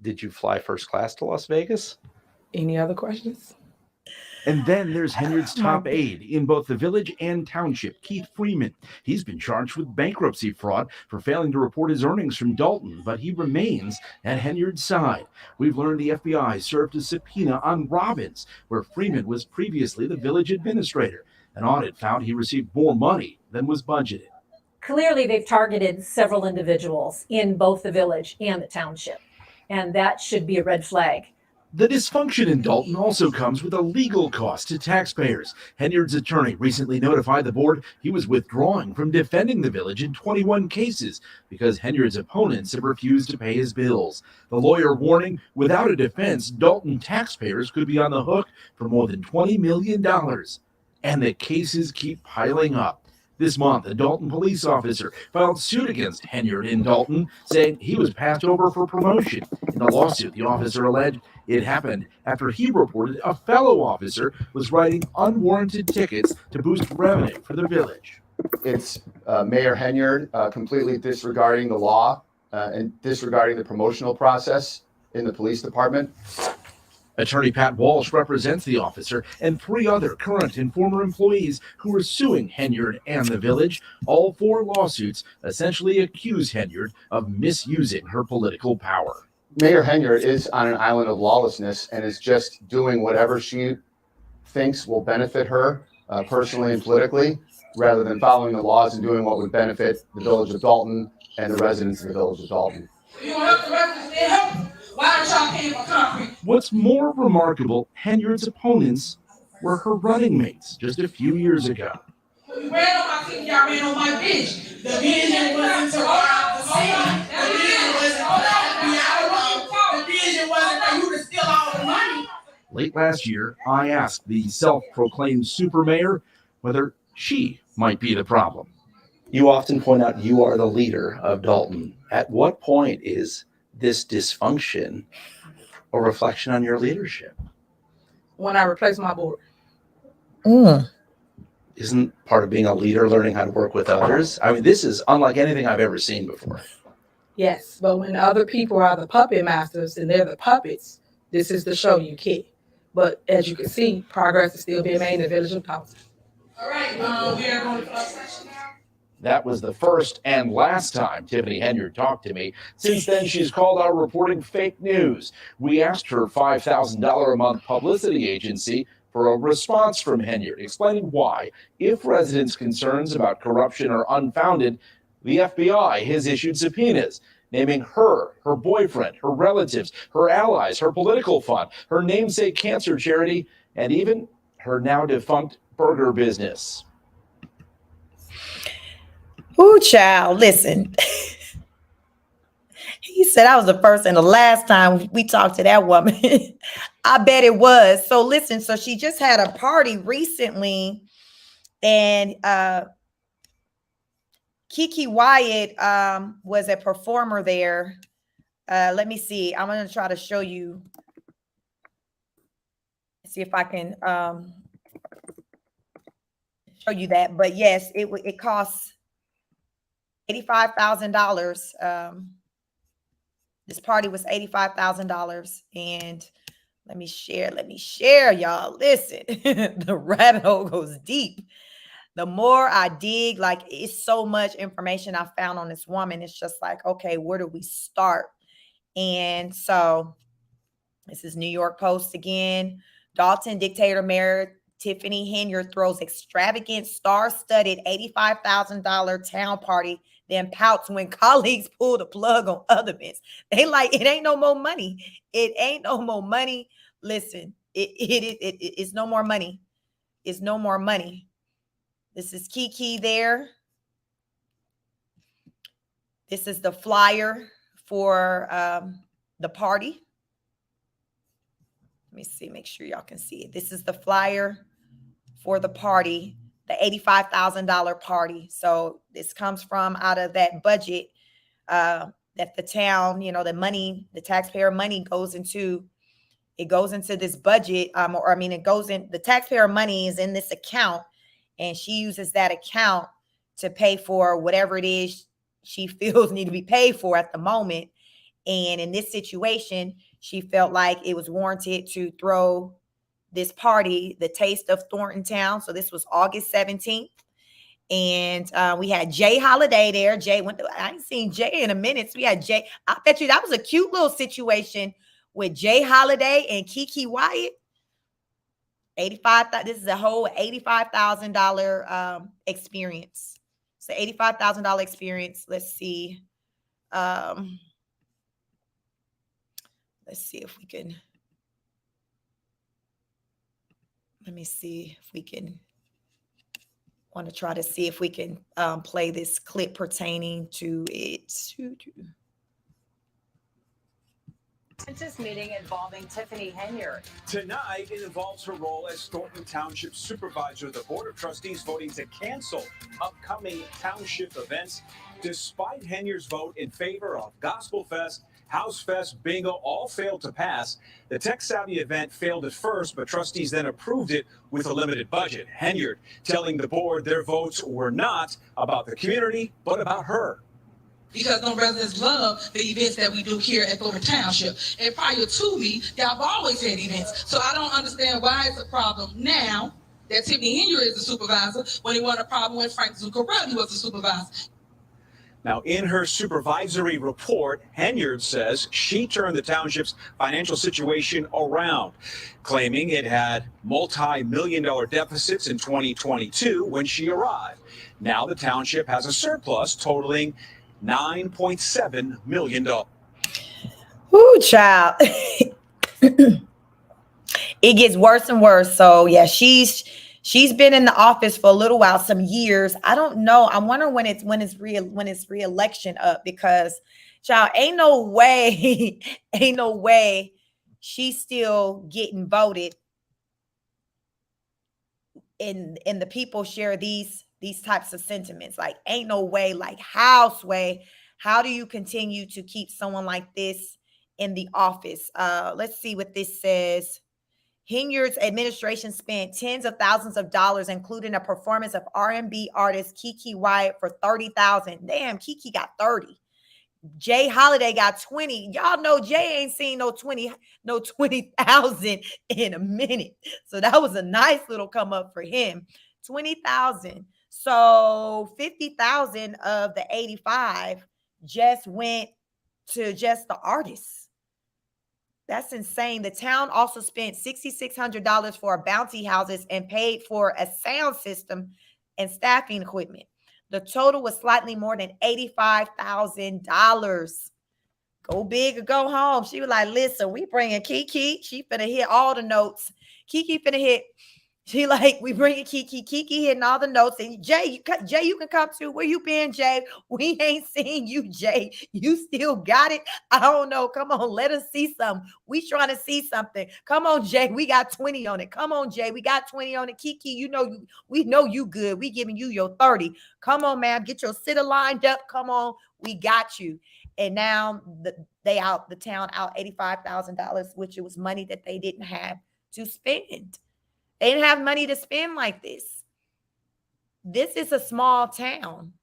Did you fly first class to Las Vegas? Any other questions? And then there's Henyard's top aide in both the village and township, Keith Freeman. He's been charged with bankruptcy fraud for failing to report his earnings from Dalton, but he remains at Henyard's side. We've learned the FBI served a subpoena on Robbins, where Freeman was previously the village administrator. An audit found he received more money than was budgeted. Clearly, they've targeted several individuals in both the village and the township, and that should be a red flag. The dysfunction in Dalton also comes with a legal cost to taxpayers. Henyard's attorney recently notified the board he was withdrawing from defending the village in 21 cases because Henyard's opponents have refused to pay his bills. The lawyer warning, without a defense, Dalton taxpayers could be on the hook for more than $20 million. And the cases keep piling up. This month, a Dalton police officer filed suit against Henyard in Dalton, saying he was passed over for promotion. In the lawsuit, the officer alleged it happened after he reported a fellow officer was writing unwarranted tickets to boost revenue for the village. It's Mayor Henyard completely disregarding the law and disregarding the promotional process in the police department. Attorney Pat Walsh represents the officer and 3 other current and former employees who are suing Henyard and the village. All 4 lawsuits essentially accuse Henyard of misusing her political power. Mayor Henyard is on an island of lawlessness and is just doing whatever she thinks will benefit her personally and politically, rather than following the laws and doing what would benefit the village of Dalton and the residents of the village of Dalton. You want help the residents? They help. Why don't y'all pay for concrete? What's more remarkable, Henyard's opponents were her running mates just a few years ago. You ran on my team, y'all ran on my bitch. The vision wasn't to rob the city. The vision wasn't to be out. The vision wasn't for you to steal all the money. Late last year, I asked the self-proclaimed super mayor whether she might be the problem. You often point out you are the leader of Dalton. At what point is this dysfunction a reflection on your leadership? When I replace my board. Isn't part of being a leader learning how to work with others? I mean, this is unlike anything I've ever seen before. Yes, but when other people are the puppet masters and they're the puppets, this is the show you get. But as you can see, progress is still being made in the village of Dalton. All right, we are going to close session now. That was the first and last time Tiffany Henyard talked to me. Since then, she's called out reporting fake news. We asked her $5,000 a month publicity agency for a response from Henyard, explaining why, if residents' concerns about corruption are unfounded, the FBI has issued subpoenas, naming her, her boyfriend, her relatives, her allies, her political fund, her namesake cancer charity, and even her now defunct burger business. Ooh, child, listen. He said that was the first and the last time we talked to that woman. I bet it was. So listen, so she just had a party recently, and Kiki Wyatt was a performer there. Let me see. I'm going to try to show you. See if I can show you that. But yes, it costs $85,000. This party was $85,000. And let me share, y'all. Listen, the rabbit hole goes deep. The more I dig, like, it's so much information I found on this woman. It's just like, okay, where do we start? And so this is New York Post again. Dalton dictator mayor Tiffany Henyard throws extravagant star-studded $85,000 town party then pouts when colleagues pull the plug on other events. They like, it ain't no more money. It ain't no more money. Listen, it's no more money. It's no more money. This is Kiki there. This is the flyer for the party. Let me see, make sure y'all can see it. This is the flyer for the party, the $85,000 party. So this comes from out of that budget that the town, you know, the money, the taxpayer money goes into. It goes into this budget, it goes in, the taxpayer money is in this account, and she uses that account to pay for whatever it is she feels need to be paid for at the moment. And in this situation, she felt like it was warranted to throw this party, the Taste of Thornton Town. So this was August 17th. And we had Jay Holiday there. Jay went to, I ain't seen Jay in a minute. So we had Jay. I bet you that was a cute little situation with Jay Holiday and Kiki Wyatt. This is a whole $85,000 experience. It's an $85,000 experience. Let's see. Let's see if we can. Let me see if we can. Want to try to see if we can play this clip pertaining to it. This meeting involving Tiffany Henyard. Tonight, it involves her role as Thornton Township Supervisor. The Board of Trustees voting to cancel upcoming township events, despite Henyard's vote in favor of Gospel Fest, House Fest, Bingo, all failed to pass. The tech-savvy event failed at first, but trustees then approved it with a limited budget. Henyard telling the board their votes were not about the community, but about her. Because them residents love the events that we do here at Thornton Township. And prior to me, y'all have always had events. So I don't understand why it's a problem now that Tiffany Henyard is the supervisor when it wasn't a problem when Frank Zuccarelli was the supervisor. Now, in her supervisory report, Henyard says she turned the township's financial situation around, claiming it had multi-million-dollar deficits in 2022 when she arrived. Now the township has a surplus totaling $9.7 million. Ooh, child. It gets worse and worse. So yeah, she's been in the office for a little while, some years. I don't know. I'm wondering when it's re-election up, because child, ain't no way she's still getting voted. And the people share these types of sentiments. Like, ain't no way, like, how do you continue to keep someone like this in the office? Let's see what this says. Henyard's administration spent tens of thousands of dollars, including a performance of R&B artist Kiki Wyatt for $30,000. Damn, Kiki got 30. Jay Holiday got 20. Y'all know Jay ain't seen no 20,000 in a minute. So that was a nice little come up for him. 20,000. So 50,000 of the 85 just went to just the artists. That's insane. The town also spent $6,600 for bounty houses and paid for a sound system and staffing equipment. The total was slightly more than $85,000. Go big or go home. She was like, listen, we bringing Kiki. She finna hit all the notes. Kiki finna hit. She like, we bringing Kiki. Kiki hitting all the notes. And Jay, you can come too. Where you been, Jay? We ain't seen you, Jay. You still got it? I don't know. Come on, let us see something. We trying to see something. Come on, Jay. We got 20 on it. Come on, Jay. We got 20 on it. Kiki, you know, we know you good. We giving you your 30. Come on, ma'am. Get your sitter lined up. Come on. We got you. And now the town out $85,000, which it was money that they didn't have to spend. They didn't have money to spend like this. This is a small town.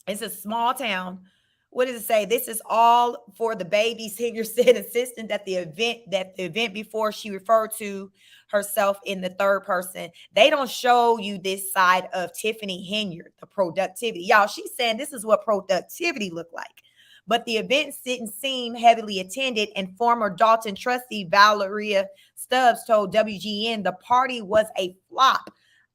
It's a small town. What does it say? This is all for the baby. Henyard said assistant that the event before, she referred to herself in the third person. They don't show you this side of Tiffany Henyard, the productivity. Y'all, she's saying this is what productivity looked like. But the events didn't seem heavily attended, and former Dalton trustee Valeria Stubbs told WGN the party was a flop.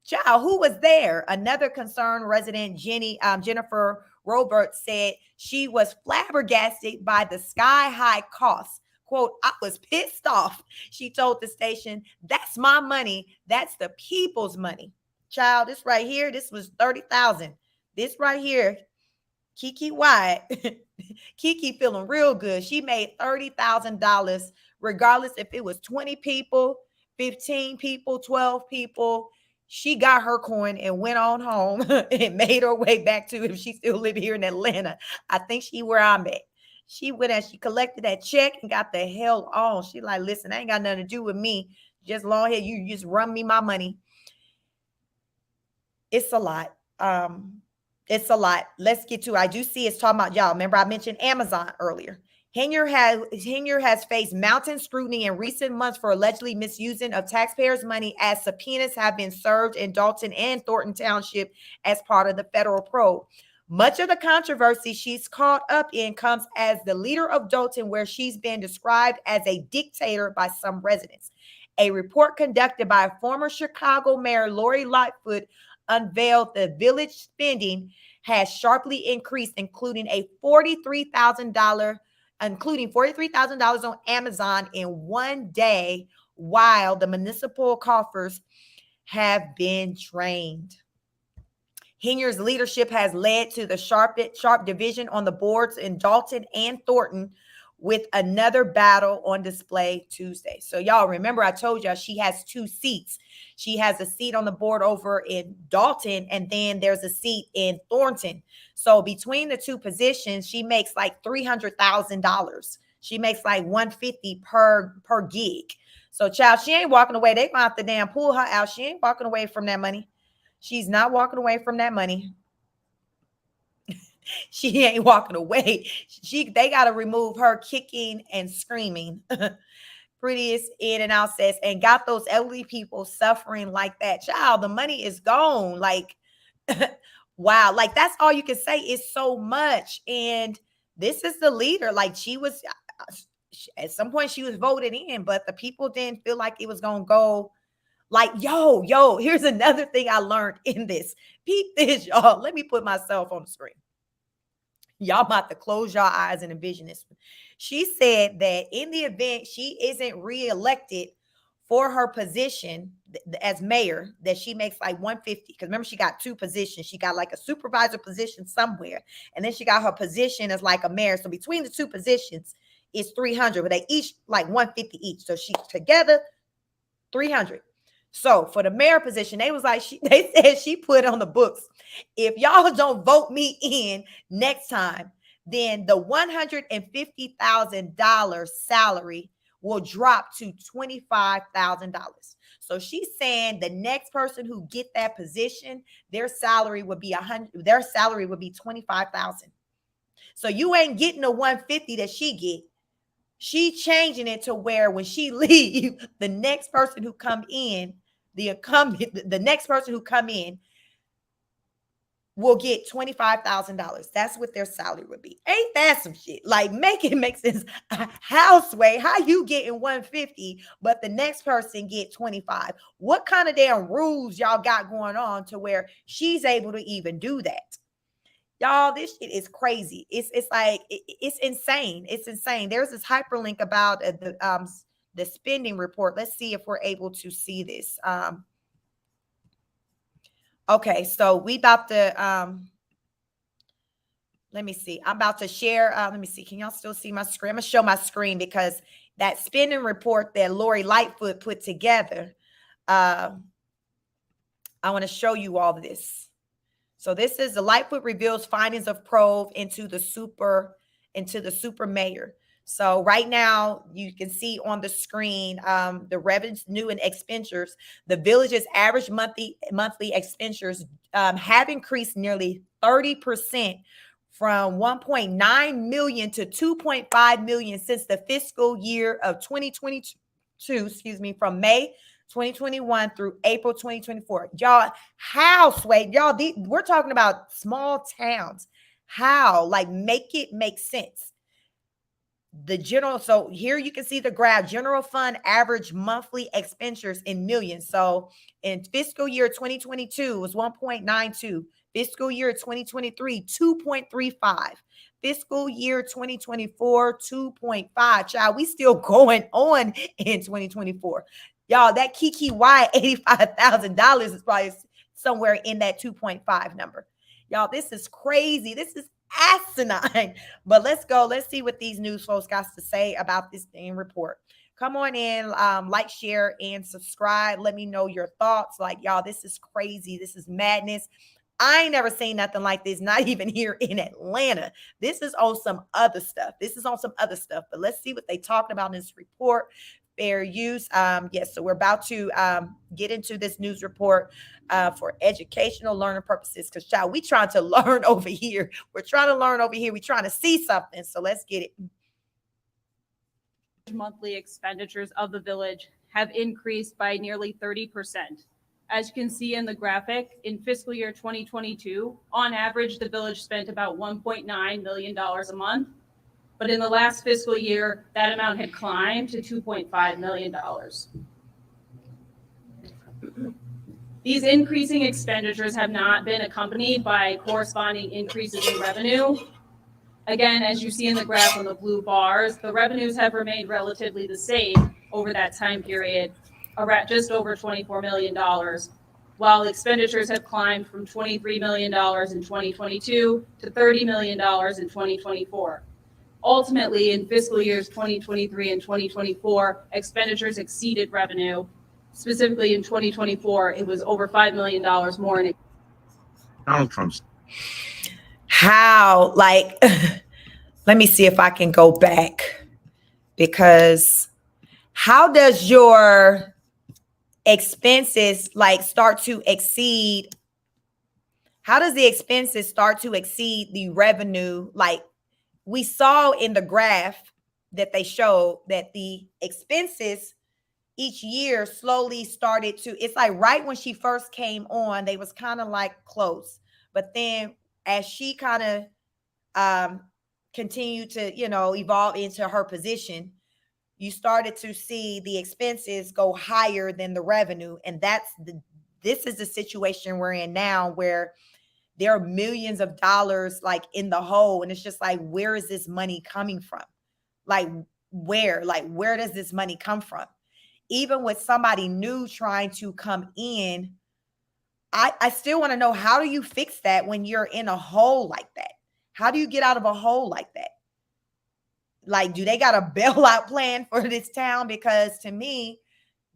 Child, who was there? Another concerned resident, Jennifer Robert said she was flabbergasted by the sky-high costs. Quote, I was pissed off. She told the station, that's my money. That's the people's money. Child, this right here, this was $30,000. This right here, Kiki Wyatt, Kiki feeling real good. She made $30,000 regardless if it was 20 people, 15 people, 12 people. She got her coin and went on home and made her way back to, if she still live here in Atlanta, I think she where I'm at. She went and she collected that check and got the hell on. She like, listen, I ain't got nothing to do with me. Just long hair, you just run me my money. It's a lot. It's a lot. Let's get to it. I do see it's talking about, y'all. Remember I mentioned Amazon earlier. Henyard has faced mounting scrutiny in recent months for allegedly misusing of taxpayers' money, as subpoenas have been served in Dalton and Thornton Township as part of the federal probe. Much of the controversy she's caught up in comes as the leader of Dalton, where she's been described as a dictator by some residents. A report conducted by former Chicago Mayor Lori Lightfoot unveiled the village spending has sharply increased, including $43,000 on Amazon in one day, while the municipal coffers have been drained. Henyard's leadership has led to the sharp division on the boards in Dalton and Thornton, with another battle on display Tuesday. So y'all remember I told y'all she has 2 seats. She has a seat on the board over in Dalton, and then there's a seat in Thornton. So between the 2 positions, she makes like $300,000. She makes like $150 per gig. So child, she ain't walking away. They gonna have to damn pull her out. She ain't walking away from that money. She's not walking away from that money. She ain't walking away. They got to remove her kicking and screaming. Prettiest in and out says, and got those elderly people suffering like that. Child, the money is gone. Like, wow. Like, that's all you can say is so much. And this is the leader. Like, she was, at some point she was voted in, but the people didn't feel like it was going to go. Like, yo, here's another thing I learned in this. Peep this, y'all. Let me put myself on the screen. Y'all about to close your eyes and envision this. She said that in the event she isn't reelected for her position as mayor, that she makes like $150. Because remember, she got 2 positions. She got like a supervisor position somewhere, and then she got her position as like a mayor. So between the 2 positions, it's $300, but they each like $150 each. So she together $300. So for the mayor position, they said she put on the books, if y'all don't vote me in next time, then the $150,000 salary will drop to $25,000. So she's saying the next person who get that position, their salary would be $25,000. So you ain't getting the $150 that she get. She changing it to where when she leave, the next person who come in, the next person who come in will get $25,000. That's what their salary would be. Ain't that some shit? Like, make it make sense. Houseway, how you getting $150, but the next person get $25? What kind of damn rules y'all got going on to where she's able to even do that? Y'all, this shit is crazy. It's like it's insane. It's insane. There's this hyperlink about the spending report. Let's see if we're able to see this. Okay, so we about to let me see. I'm about to share. Let me see. Can y'all still see my screen? I'm gonna show my screen because that spending report that Lori Lightfoot put together. I want to show you all of this. So this is the Lightfoot reveals findings of probe into the super mayor. So right now you can see on the screen the revenue and expenditures. The village's average monthly expenditures have increased nearly 30% from 1.9 million to 2.5 million since the fiscal year of 2022. From May 2021 through April 2024. Y'all, how, Sway? Y'all, we're talking about small towns. How? Like, make it make sense. So here you can see the graph. General fund average monthly expenditures in millions. So in fiscal year 2022 was 1.92 Fiscal year 2023, 2.35. Fiscal year 2024, 2.5. Child, we still going on in 2024. Y'all, that Kiki Y $85,000 is probably somewhere in that 2.5 number. Y'all, this is crazy. This is asinine. But let's go. Let's see what these news folks got to say about this damn report. Come on in, like, share, and subscribe. Let me know your thoughts. Like, y'all, this is crazy. This is madness. I ain't never seen nothing like this, not even here in Atlanta. This is on some other stuff. But let's see what they talked about in this report. Fair use. Yes, so we're about to get into this news report for educational learning purposes. Because, child, we trying to learn over here. We're trying to learn over here. We're trying to see something. So let's get it. Monthly expenditures of the village have increased by nearly 30%. As you can see in the graphic, in fiscal year 2022, on average, the village spent about $1.9 million a month. But in the last fiscal year, that amount had climbed to $2.5 million. These increasing expenditures have not been accompanied by corresponding increases in revenue. Again, as you see in the graph on the blue bars, the revenues have remained relatively the same over that time period, around just over $24 million, while expenditures have climbed from $23 million in 2022 to $30 million in 2024. Ultimately, in fiscal years 2023 and 2024, expenditures exceeded revenue. Specifically in 2024, it was over $5 million more in Donald Trump's. How, like, let me see if I can go back, because how does your expenses start to exceed? How does the expenses start to exceed the revenue? Like, we saw in the graph that they showed that the expenses each year slowly started to, it's like right when she first came on, they was kind of like close. But then as she kind of continued to, evolve into her position, you started to see the expenses go higher than the revenue. And this is the situation we're in now, where there are millions of dollars in the hole. And it's just like, where is this money coming from? Where does this money come from? Even with somebody new trying to come in, I still want to know, how do you fix that when you're in a hole like that? How do you get out of a hole like that? Do they got a bailout plan for this town? Because to me,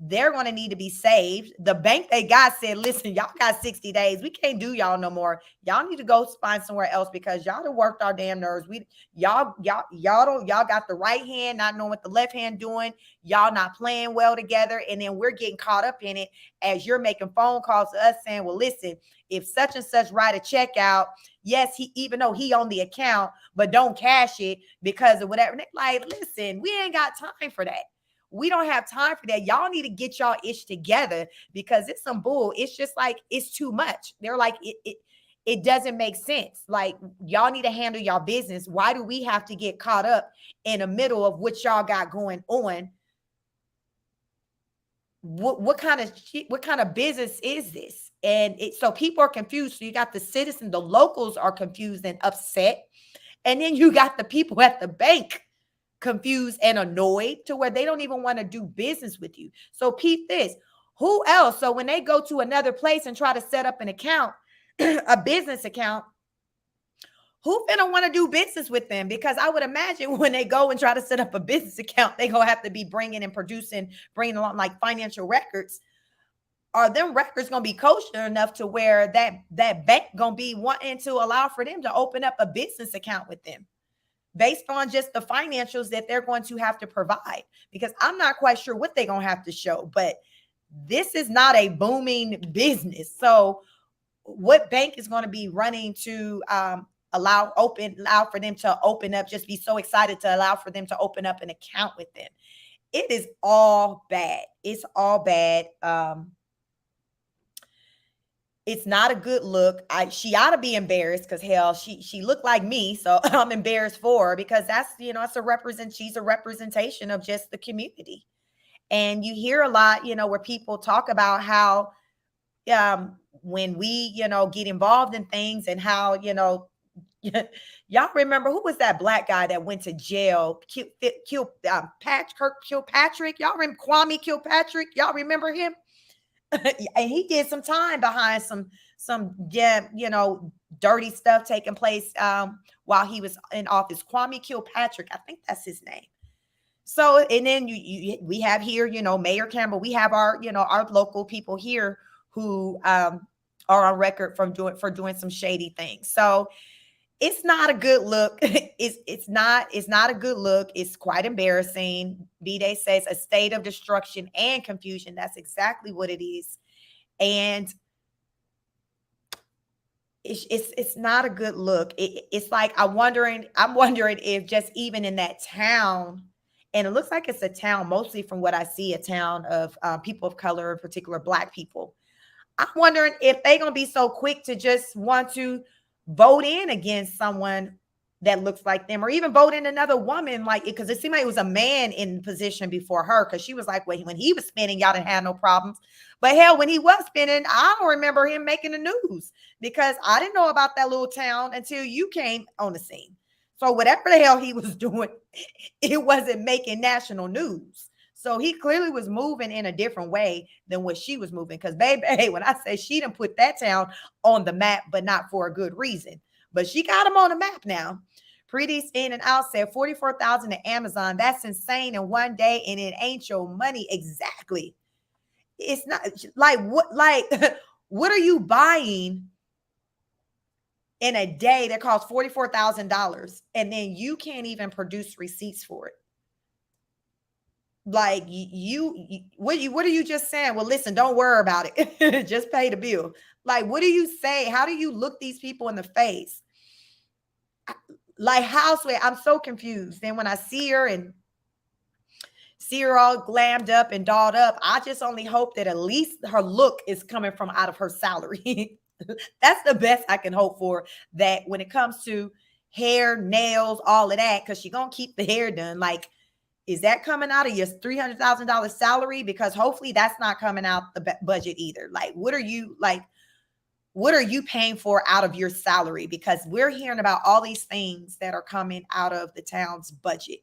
they're going to need to be saved. The bank they got said, listen, y'all got 60 days. We can't do y'all no more. Y'all need to go find somewhere else, because y'all done worked our damn nerves. Y'all got the right hand not knowing what the left hand doing. Y'all not playing well together. And then we're getting caught up in it as you're making phone calls to us saying, well, listen, if such and such write a check out, yes, even though he on the account, but don't cash it because of whatever. Like, listen, we ain't got time for that. We don't have time for that. Y'all need to get y'all ish together, because it's some bull. It's just like, it's too much. They're like, it doesn't make sense. Like, y'all need to handle y'all business. Why do we have to get caught up in the middle of what y'all got going on? What kind of business is this? And so people are confused. So you got the citizens, the locals are confused and upset. And then you got the people at the bank confused and annoyed to where they don't even want to do business with you. So peep this. Who else? So when they go to another place and try to set up an account, a business account, who finna want to do business with them? Because I would imagine when they go and try to set up a business account, they gonna have to be bringing along financial records. Are them records gonna be kosher enough to where that bank gonna be wanting to allow for them to open up a business account with them, based on just the financials that they're going to have to provide? Because I'm not quite sure what they're going to have to show, but this is not a booming business. So what bank is going to be running to allow for them to open up, just be so excited to allow for them to open up an account with them? It is all bad. It's all bad. It's not a good look. She ought to be embarrassed, because hell, she looked like me, so I'm embarrassed for her, because that's, she's a representation of just the community. And you hear a lot, where people talk about how when we, get involved in things and how, y'all remember who was that black guy that went to jail? Kilpatrick. Y'all remember Kwame Kilpatrick? Y'all remember him? And he did some time behind some dirty stuff taking place while he was in office. Kwame Kilpatrick, I think that's his name. So, and then we have here, Mayor Campbell. We have our, our local people here who are on record for doing some shady things. So it's not a good look. It's not a good look. It's quite embarrassing. B-Day says a state of destruction and confusion. That's exactly what it is. And it's not a good look. It's like I'm wondering if just even in that town, and it looks like it's a town, mostly from what I see, a town of people of color, in particular Black people. I'm wondering if they're going to be so quick to just want to vote in against someone that looks like them, or even vote in another woman, like, because it seemed like it was a man in position before her, because she was like, well, when he was spinning, y'all didn't have no problems. But hell, when he was spinning, I don't remember him making the news, because I didn't know about that little town until you came on the scene. So whatever the hell he was doing, it wasn't making national news. So he clearly was moving in a different way than what she was moving. Because baby, when I say she done put that town on the map, but not for a good reason. But she got him on the map now. Pretty's In and Out said 44,000 to Amazon. That's insane in one day, and it ain't your money. Exactly. It's not like what are you buying in a day that costs $44,000 and then you can't even produce receipts for it? Like what are you just saying? Well, listen, don't worry about it. Just pay the bill. Like, what do you say? How do you look these people in the face? Like, houseway, I'm so confused. Then when I see her all glammed up and dolled up, I just only hope that at least her look is coming from out of her salary. That's the best I can hope for, that when it comes to hair, nails, all of that, because she's going to keep the hair done. Like, is that coming out of your $300,000 salary? Because hopefully that's not coming out the budget either. Like, what are you paying for out of your salary? Because we're hearing about all these things that are coming out of the town's budget.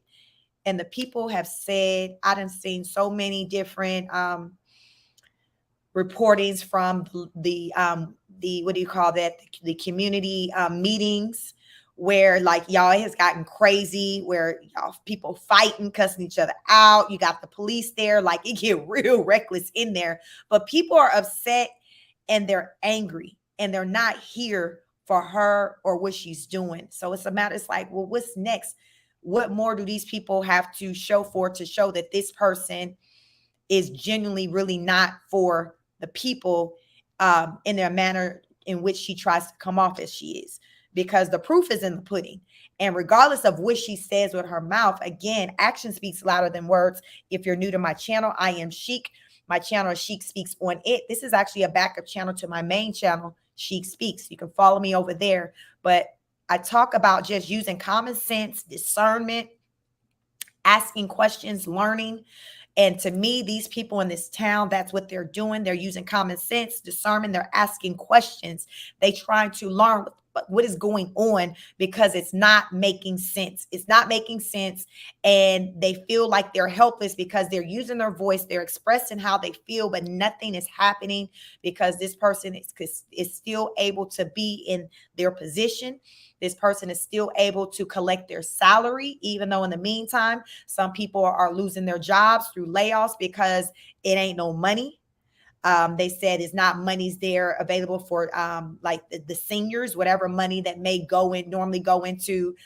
And the people have said, I done seen so many different reportings from the what do you call that? The community meetings, where like y'all has gotten crazy, where y'all people fighting, cussing each other out. You got the police there, like it get real reckless in there. But people are upset and they're angry and they're not here for her or what she's doing. So it's like, well, what's next? What more do these people have to show to show that this person is genuinely really not for the people in their manner in which she tries to come off as she is? Because the proof is in the pudding. And regardless of what she says with her mouth, again, action speaks louder than words. If you're new to my channel, I am Chic. My channel is Chic Speaks on It. This is actually a backup channel to my main channel, Chic Speaks. You can follow me over there. But I talk about just using common sense, discernment, asking questions, learning. And to me, these people in this town, that's what they're doing. They're using common sense, discernment. They're asking questions. They trying to learn what is going on, because it's not making sense. It's not making sense. And they feel like they're helpless because they're using their voice. They're expressing how they feel, but nothing is happening because this person is still able to be in their position. This person is still able to collect their salary, even though in the meantime, some people are losing their jobs through layoffs because it ain't no money. They said it's not monies there available for like the seniors, whatever money that may normally go into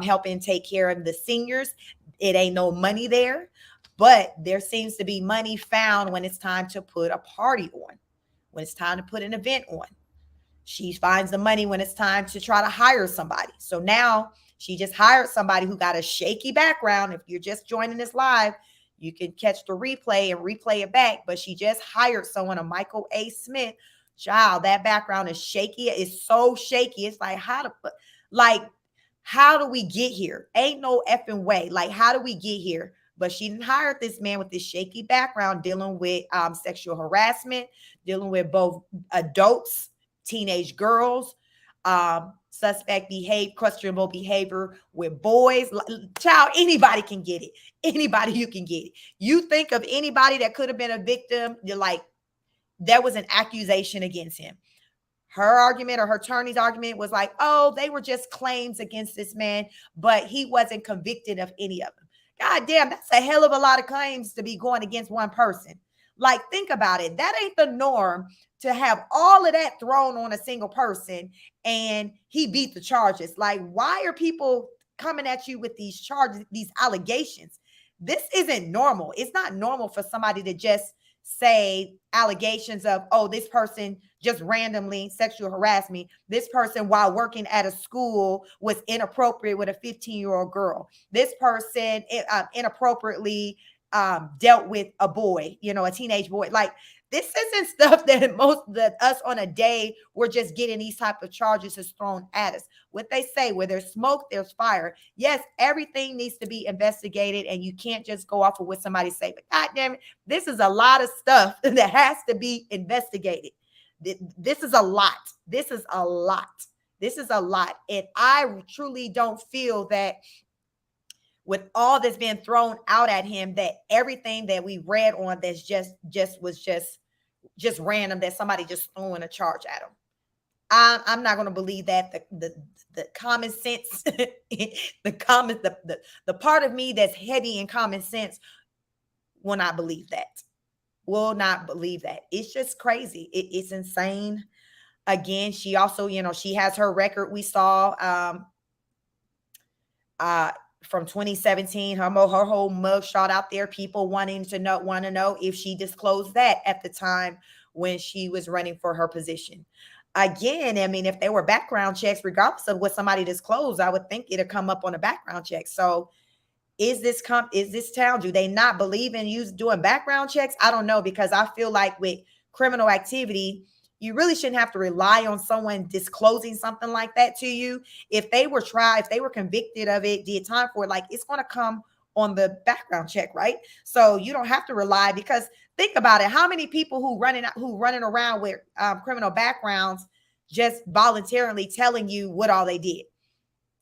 helping take care of the seniors. It ain't no money there, but there seems to be money found when it's time to put a party on, when it's time to put an event on. She finds the money when it's time to try to hire somebody. So now she just hired somebody who got a shaky background. If you're just joining this live, you can catch the replay and replay it back. But she just hired someone, a Michael A. Smith. Child, that background is shaky. It's so shaky. It's like, how do we get here? Ain't no effing way. Like, how do we get here? but she didn't hire this man with this shaky background dealing with sexual harassment, dealing with both adults, teenage girls, suspect questionable behavior with boys. Child, anybody can get it. Anybody you can get it. You think of anybody that could have been a victim, you're like, there was an accusation against him. Her argument or her attorney's argument was like, oh, they were just claims against this man, but he wasn't convicted of any of them. God damn, that's a hell of a lot of claims to be going against one person. Like, think about it. That ain't the norm, to have all of that thrown on a single person and he beat the charges. Like, why are people coming at you with these charges, these allegations? This isn't normal. It's not normal for somebody to just say allegations of, oh, this person just randomly sexual harassed me. This person, while working at a school, was inappropriate with a 15-year-old girl. This person inappropriately dealt with a boy, a teenage boy. Like, this isn't stuff that us on a day we're just getting these type of charges is thrown at us. What they say, where there's smoke, there's fire. Yes, everything needs to be investigated, and you can't just go off of what somebody say. But God damn it, this is a lot of stuff that has to be investigated. This is a lot. This is a lot. This is a lot. And I truly don't feel that with all that's been thrown out at him, that everything that we read on that's just random, that somebody just throwing a charge at him. I'm not going to believe that. The common sense, the part of me that's heavy in common sense will not believe that. Will not believe that. It's just crazy. It's insane. Again, she also, she has her record. We saw from 2017, her whole mugshot out there, people want to know if she disclosed that at the time when she was running for her position. Again, I mean, if there were background checks, regardless of what somebody disclosed, I would think it'd come up on a background check. So is this town, do they not believe in you doing background checks? I don't know, because I feel like with criminal activity, you really shouldn't have to rely on someone disclosing something like that to you. If they were tried, if they were convicted of it, did time for it, like, it's going to come on the background check, right? So you don't have to rely, because think about it. How many people who running around with criminal backgrounds just voluntarily telling you what all they did?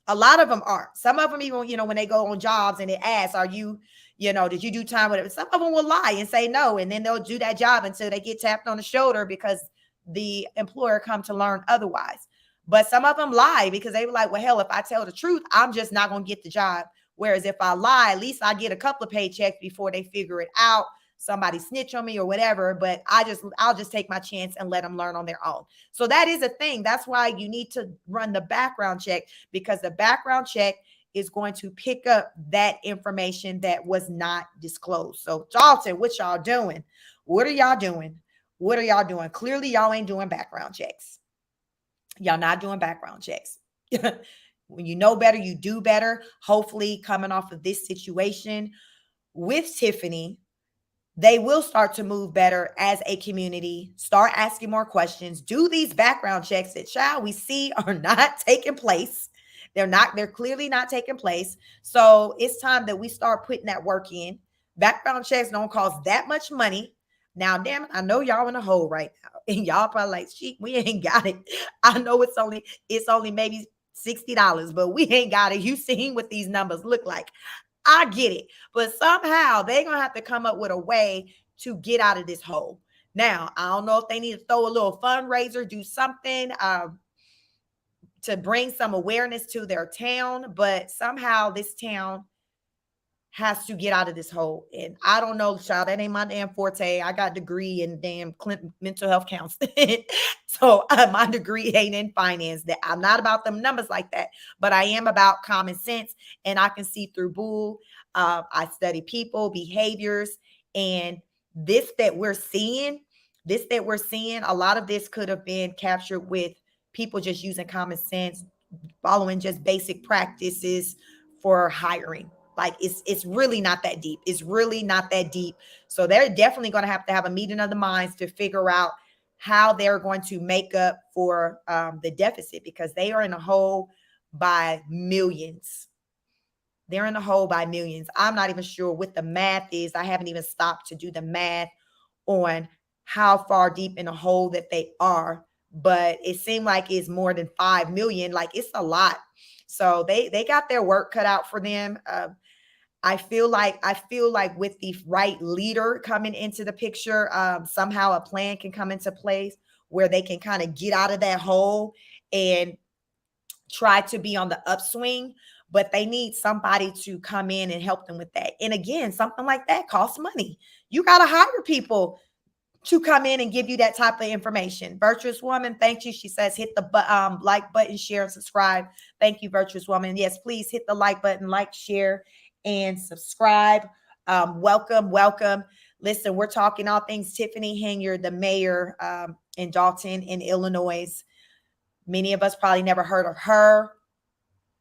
A lot of them aren't. Some of them, even, when they go on jobs and they ask, are you, did you do time with it? Some of them will lie and say no. And then they'll do that job until they get tapped on the shoulder because the employer come to learn otherwise. But some of them lie because they were like, well, hell, if I tell the truth, I'm just not going to get the job. Whereas if I lie, at least I get a couple of paychecks before they figure it out. Somebody snitch on me or whatever, but I'll just take my chance and let them learn on their own. So that is a thing. That's why you need to run the background check, because the background check is going to pick up that information that was not disclosed. So Dalton, what y'all doing? What are y'all doing? What are y'all doing? Clearly, y'all ain't doing background checks. Y'all not doing background checks. When you know better, you do better. Hopefully, coming off of this situation with Tiffany, they will start to move better as a community, start asking more questions, do these background checks that, we see are not taking place. They're clearly not taking place. So it's time that we start putting that work in. Background checks don't cost that much money. Now, damn it, I know y'all in a hole right now. And y'all probably like, shit, we ain't got it. I know it's only maybe $60, but we ain't got it. You seen what these numbers look like. I get it. But somehow they're going to have to come up with a way to get out of this hole. Now, I don't know if they need to throw a little fundraiser, do something to bring some awareness to their town, but somehow this town has to get out of this hole. And I don't know, child, that ain't my damn forte. I got a degree in damn mental health counseling. So my degree ain't in finance. That I'm not about them numbers like that, but I am about common sense, and I can see through bull. I study people, behaviors, and this that we're seeing, a lot of this could have been captured with people just using common sense, following just basic practices for hiring. Like, it's really not that deep. It's really not that deep. So they're definitely going to have a meeting of the minds to figure out how they're going to make up for the deficit, because they are in a hole by millions. They're in the hole by millions. I'm not even sure what the math is. I haven't even stopped to do the math on how far deep in the hole that they are, but it seemed like it's more than 5 million. Like, it's a lot. So they got their work cut out for them. I feel like with the right leader coming into the picture, somehow a plan can come into place where they can kind of get out of that hole and try to be on the upswing. But they need somebody to come in and help them with that. And again, something like that costs money. You got to hire people to come in and give you that type of information. Virtuous Woman, thank you. She says, hit the like button, share, and subscribe. Thank you, Virtuous Woman. Yes, please hit the like button, like, share, and subscribe. Welcome. Listen, we're talking all things Tiffany Henyard, the mayor in Dalton in Illinois. Many of us probably never heard of her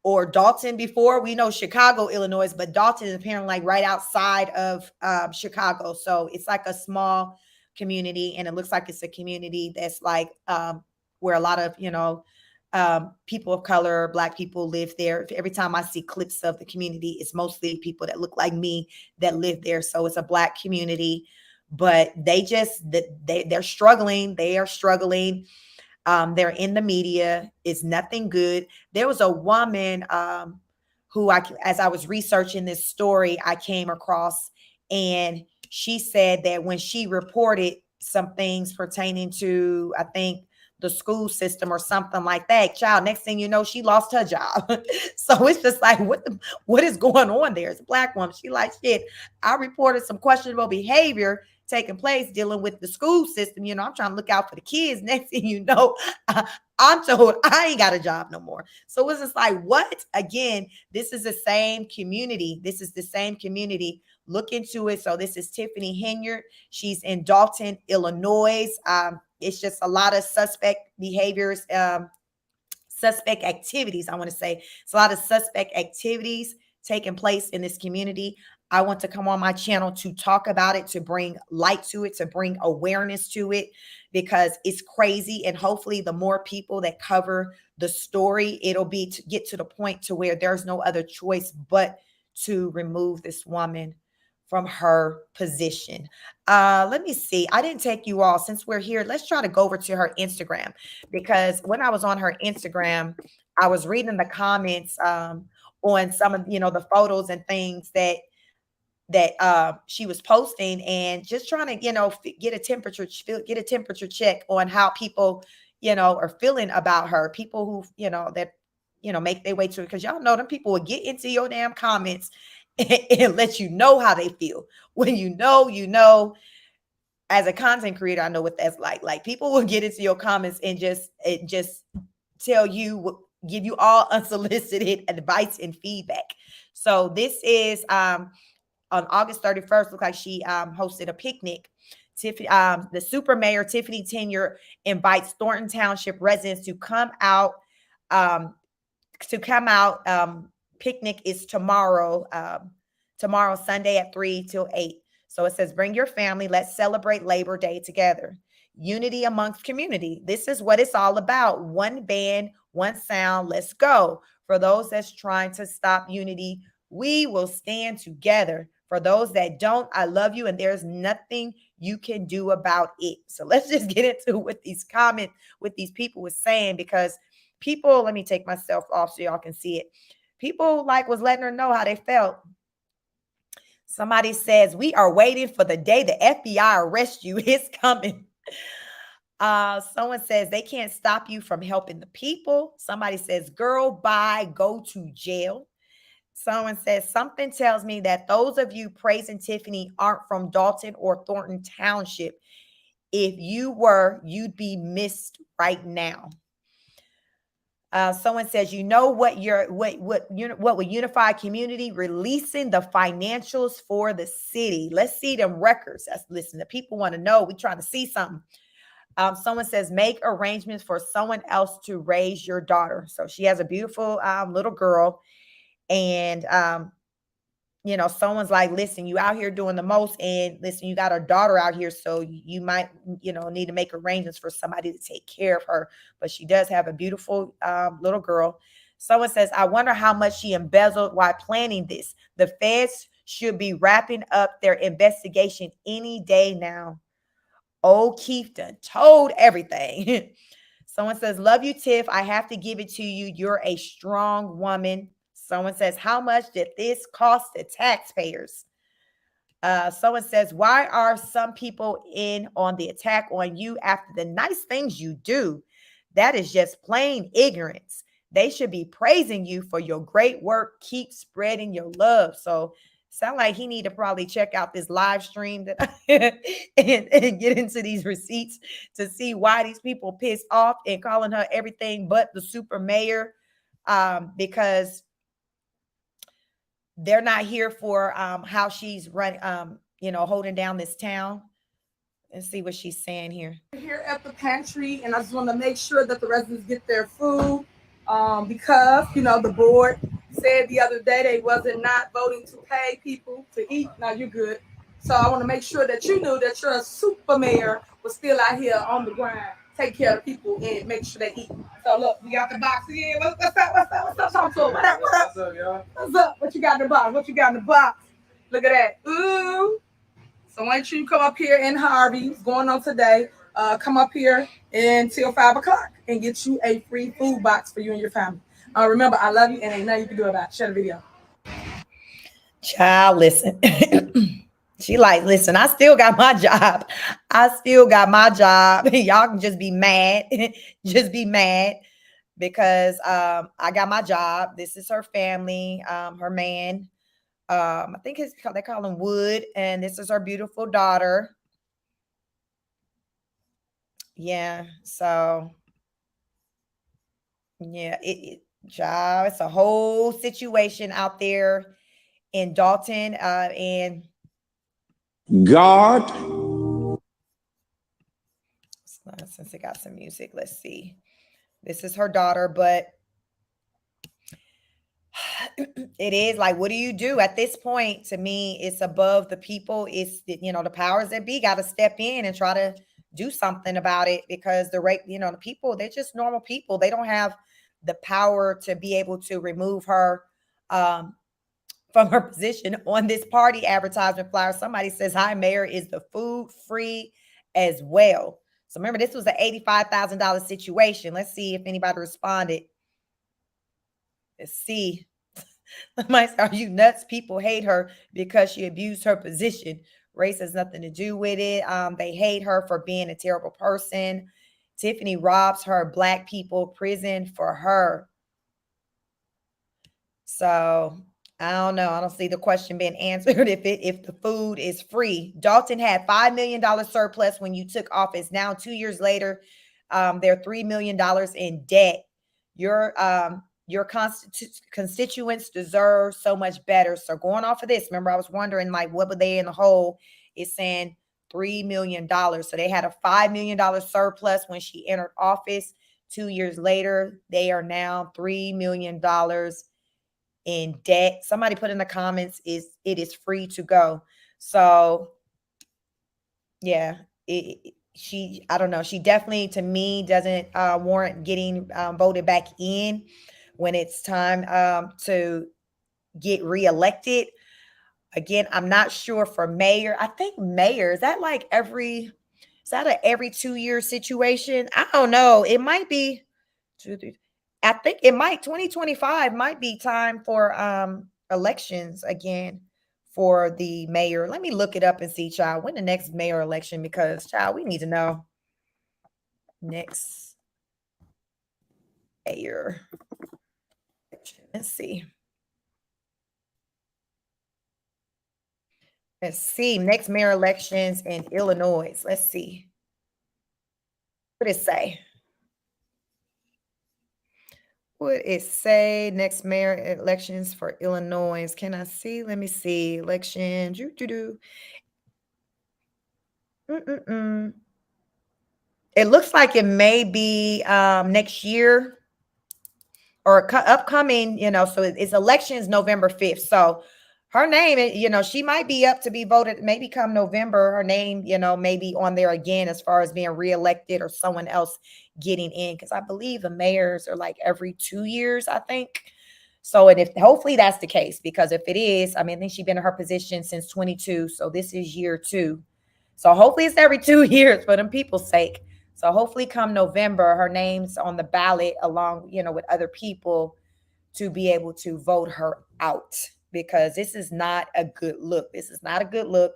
or Dalton before. We know Chicago, Illinois, but Dalton is apparently like right outside of Chicago. So it's like a small community, and it looks like it's a community that's like where a lot of, people of color, Black people live there. Every time I see clips of the community, it's mostly people that look like me that live there. So it's a Black community, but they're struggling. They are struggling. They're in the media. It's nothing good. There was a woman who as I was researching this story, I came across, and she said that when she reported some things pertaining to, I think, the school system or something like that, child, next thing you know, she lost her job. So it's just like, what is going on there? It's a Black woman. She like, shit, I reported some questionable behavior taking place dealing with the school system. I'm trying to look out for the kids. Next thing you know, I'm told I ain't got a job no more. So it's just like, what? Again, this is the same community. Look into it. So this is Tiffany Henyard. She's in Dalton, Illinois. It's just a lot of suspect behaviors, suspect activities. I want to say it's a lot of suspect activities taking place in this community. I want to come on my channel to talk about it, to bring light to it, to bring awareness to it, because it's crazy. And hopefully the more people that cover the story, it'll be to get to the point to where there's no other choice but to remove this woman from her position. Let me see. I didn't take you all, since we're here, let's try to go over to her Instagram, because when I was on her Instagram, I was reading the comments on some of, the photos and things that she was posting, and just trying to, get a temperature check on how people, are feeling about her. People who, that, make their way to it. Cause y'all know them people will get into your damn comments and let you know how they feel. When you know, as a content creator, I know what that's like. Like, people will get into your comments and just tell you, give you all unsolicited advice and feedback. So this is, on August 31st, looked like she hosted a picnic. Tiffany, the super mayor, Tiffany Henyard, invites Thornton Township residents to come out. Picnic is tomorrow, Sunday at 3 till 8. So it says, bring your family. Let's celebrate Labor Day together. Unity amongst community. This is what it's all about. One band, one sound. Let's go. For those that's trying to stop unity, we will stand together. For those that don't, I love you, and there's nothing you can do about it. So let's just get into what these comments, what these people were saying, because people, let me take myself off so y'all can see it. People was letting her know how they felt. Somebody says, we are waiting for the day the FBI arrests you. It's coming. Someone says they can't stop you from helping the people. Somebody says, girl, bye, go to jail. Someone says, something tells me that those of you praising Tiffany aren't from Dalton or Thornton Township. If you were, you'd be missed right now. Someone says, what would unify a community? Releasing the financials for the city. Let's see them records. Listen, the people want to know. We're trying to see something. Someone says, make arrangements for someone else to raise your daughter. So she has a beautiful little girl. And, someone's like, listen, you out here doing the most, and listen, you got a daughter out here. So you might, need to make arrangements for somebody to take care of her. But she does have a beautiful little girl. Someone says, I wonder how much she embezzled while planning this. The feds should be wrapping up their investigation any day now. Old Keith done told everything. Someone says, love you, Tiff. I have to give it to you. You're a strong woman. Someone says, how much did this cost the taxpayers? Someone says, why are some people in on the attack on you after the nice things you do? That is just plain ignorance. They should be praising you for your great work. Keep spreading your love. So sound like he need to probably check out this live stream that and get into these receipts to see why these people pissed off and calling her everything but the super mayor, because they're not here for how she's running, holding down this town. Let's see what she's saying here. Here at the pantry, and I just want to make sure that the residents get their food because, the board said the other day they wasn't not voting to pay people to eat. Now you're good. So I want to make sure that you knew that you're a super mayor was still out here on the ground, take care of people and make sure they eat. So look, we got the box again. What's up? Talk to him. What up? What's up, y'all? What's up? What you got in the box? Look at that. Ooh. So why don't you come up here in Harvey's going on today? Come up here until 5 o'clock and get you a free food box for you and your family. Remember, I love you and ain't nothing you can do about it. Share the video. Child, listen. She like, listen, I still got my job. Y'all can just be mad. Just be mad because I got my job. This is her family, her man. I think they call him Wood, and this is her beautiful daughter. Yeah, so yeah, child, it's a whole situation out there in Dalton, and God. Since it got some music, let's see. This is her daughter, but it is like, what do you do at this point? To me, it's above the people. It's the powers that be got to step in and try to do something about it, because the people, they're just normal people. They don't have the power to be able to remove her from her position on this party advertisement flyer. Somebody says, hi, Mayor, is the food free as well? So remember, this was an $85,000 situation. Let's see if anybody responded. Let's see. Are you nuts? People hate her because she abused her position. Race has nothing to do with it. They hate her for being a terrible person. Tiffany robs her Black people prison for her. So I don't know. I don't see the question being answered if the food is free. Dalton had $5 million surplus when you took office. Now, 2 years later, they're $3 million in debt. Your constituents deserve so much better. So going off of this, remember, I was wondering, like, what were they in the hole? It's saying $3 million. So they had a $5 million surplus when she entered office. 2 years later, they are now $3 million in debt. Somebody put in the comments, it is free to go. So yeah, I don't know. She definitely, to me, doesn't warrant getting voted back in when it's time to get reelected. Again, I'm not sure for mayor. I think mayor, is that every 2 year situation? I don't know. It might be 2, 3. I think it might 2025 might be time for elections again for the mayor. Let me look it up and see, child, when the next mayor election, because, child, we need to know. Next mayor election. Let's see. Let's see. Next mayor elections in Illinois. Let's see. What did it say? What it say? Next mayor elections for Illinois. Can I see? Let me see. Election. It looks like it may be next year or upcoming, so it's elections November 5th. So her name, she might be up to be voted maybe come November. Her name, maybe on there again as far as being reelected or someone else getting in. Because I believe the mayors are like every 2 years, I think. So, and if hopefully that's the case, because if it is, I think she's been in her position since 22. So this is year 2. So hopefully it's every 2 years for them people's sake. So hopefully come November, her name's on the ballot along, with other people to be able to vote her out, because this is not a good look. This is not a good look.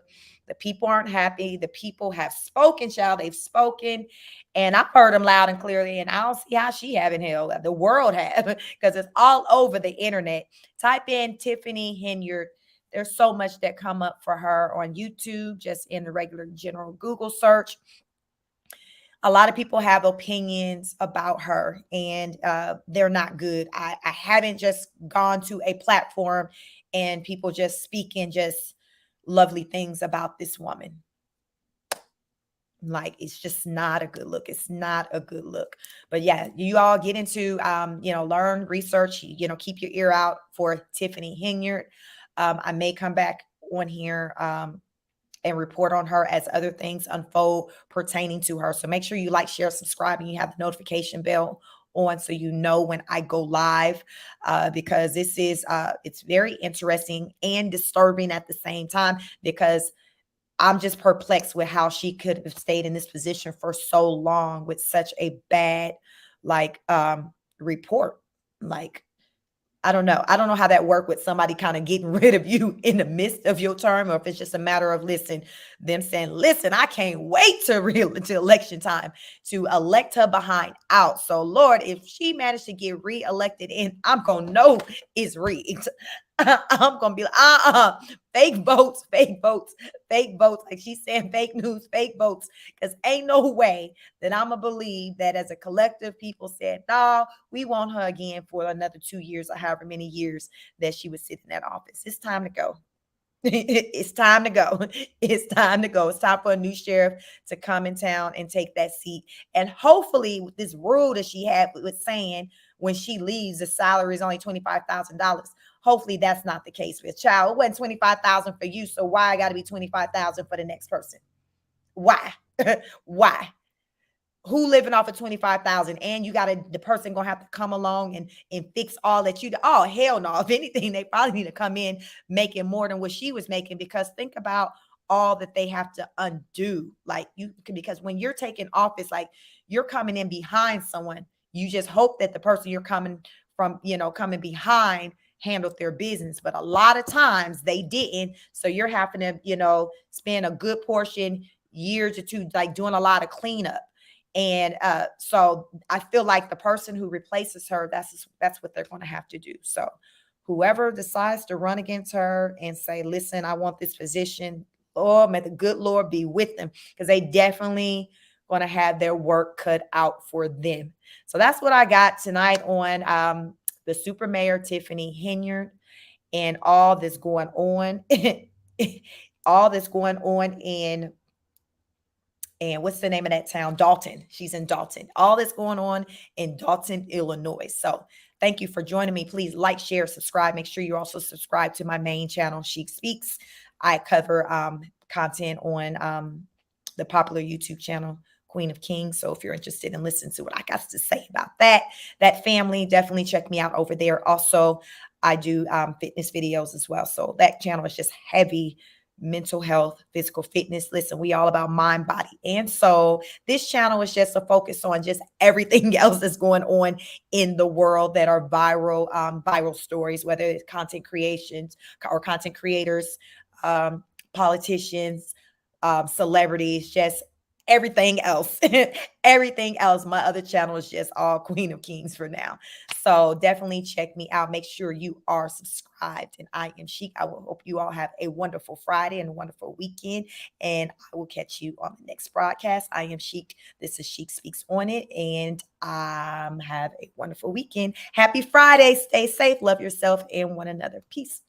The people aren't happy. The people have spoken, child. They've spoken. And I've heard them loud and clearly. And I don't see how she haven't held. The world have, because it's all over the internet. Type in Tiffany Henyard. There's so much that come up for her on YouTube, just in the regular general Google search. A lot of people have opinions about her, and they're not good. I haven't just gone to a platform and people just speaking just lovely things about this woman. Like, it's just not a good look. It's not a good look. But yeah, you all get into, learn, research, keep your ear out for Tiffany Henyard. I may come back on here and report on her as other things unfold pertaining to her. So make sure you like, share, subscribe, and you have the notification bell on so you know when I go live, because this is, it's very interesting and disturbing at the same time, because I'm just perplexed with how she could have stayed in this position for so long with such a bad, report. I don't know. I don't know how that worked with somebody kind of getting rid of you in the midst of your term, or if it's just a matter of them saying, listen, I can't wait to election time to elect her behind out. So Lord, if she managed to get reelected in, I'm going to know it's rigged. I'm going to be like, fake votes, fake votes, fake votes. Like she's saying, fake news, fake votes. Because ain't no way that I'm going to believe that as a collective people said, no, we want her again for another 2 years or however many years that she was sitting in that office. It's time to go. It's time to go. It's time to go. It's time for a new sheriff to come in town and take that seat. And hopefully with this rule that she had with saying when she leaves, the salary is only $25,000. Hopefully that's not the case with child. It wasn't $25,000 for you. So why I got to be $25,000 for the next person? Why? Why? Who living off of $25,000 and you got the person gonna have to come along and fix all that you do? Oh, hell no. If anything, they probably need to come in making more than what she was making, because think about all that they have to undo. Because when you're taking office, you're coming in behind someone, you just hope that the person you're coming from, coming behind handled their business. But a lot of times they didn't. So you're having to, spend a good portion, years or two, doing a lot of cleanup. And so I feel like the person who replaces her, that's what they're going to have to do. So whoever decides to run against her and say, listen, I want this position, Lord, may the good Lord be with them, because they definitely going to have their work cut out for them. So that's what I got tonight on the super mayor, Tiffany Henyard, and all that's going on, all that's going on in, and what's the name of that town? Dalton. She's in Dalton. All that's going on in Dalton, Illinois. So thank you for joining me. Please like, share, subscribe. Make sure you also subscribe to my main channel, Chic Speaks. I cover content on the popular YouTube channel, Queen of Kings. So if you're interested in listening to what I got to say about that family, definitely check me out over there. Also, I do fitness videos as well. So that channel is just heavy mental health, physical fitness. Listen, we all about mind, body, and soul. This channel is just a focus on just everything else that's going on in the world that are viral stories, whether it's content creations or content creators, politicians, celebrities, just everything else. Everything else. My other channel is just all Queen of Kings for now. So definitely check me out. Make sure you are subscribed. And I am Chic. I will hope you all have a wonderful Friday and a wonderful weekend. And I will catch you on the next broadcast. I am Chic. This is Chic Speaks on it. And have a wonderful weekend. Happy Friday. Stay safe. Love yourself and one another. Peace.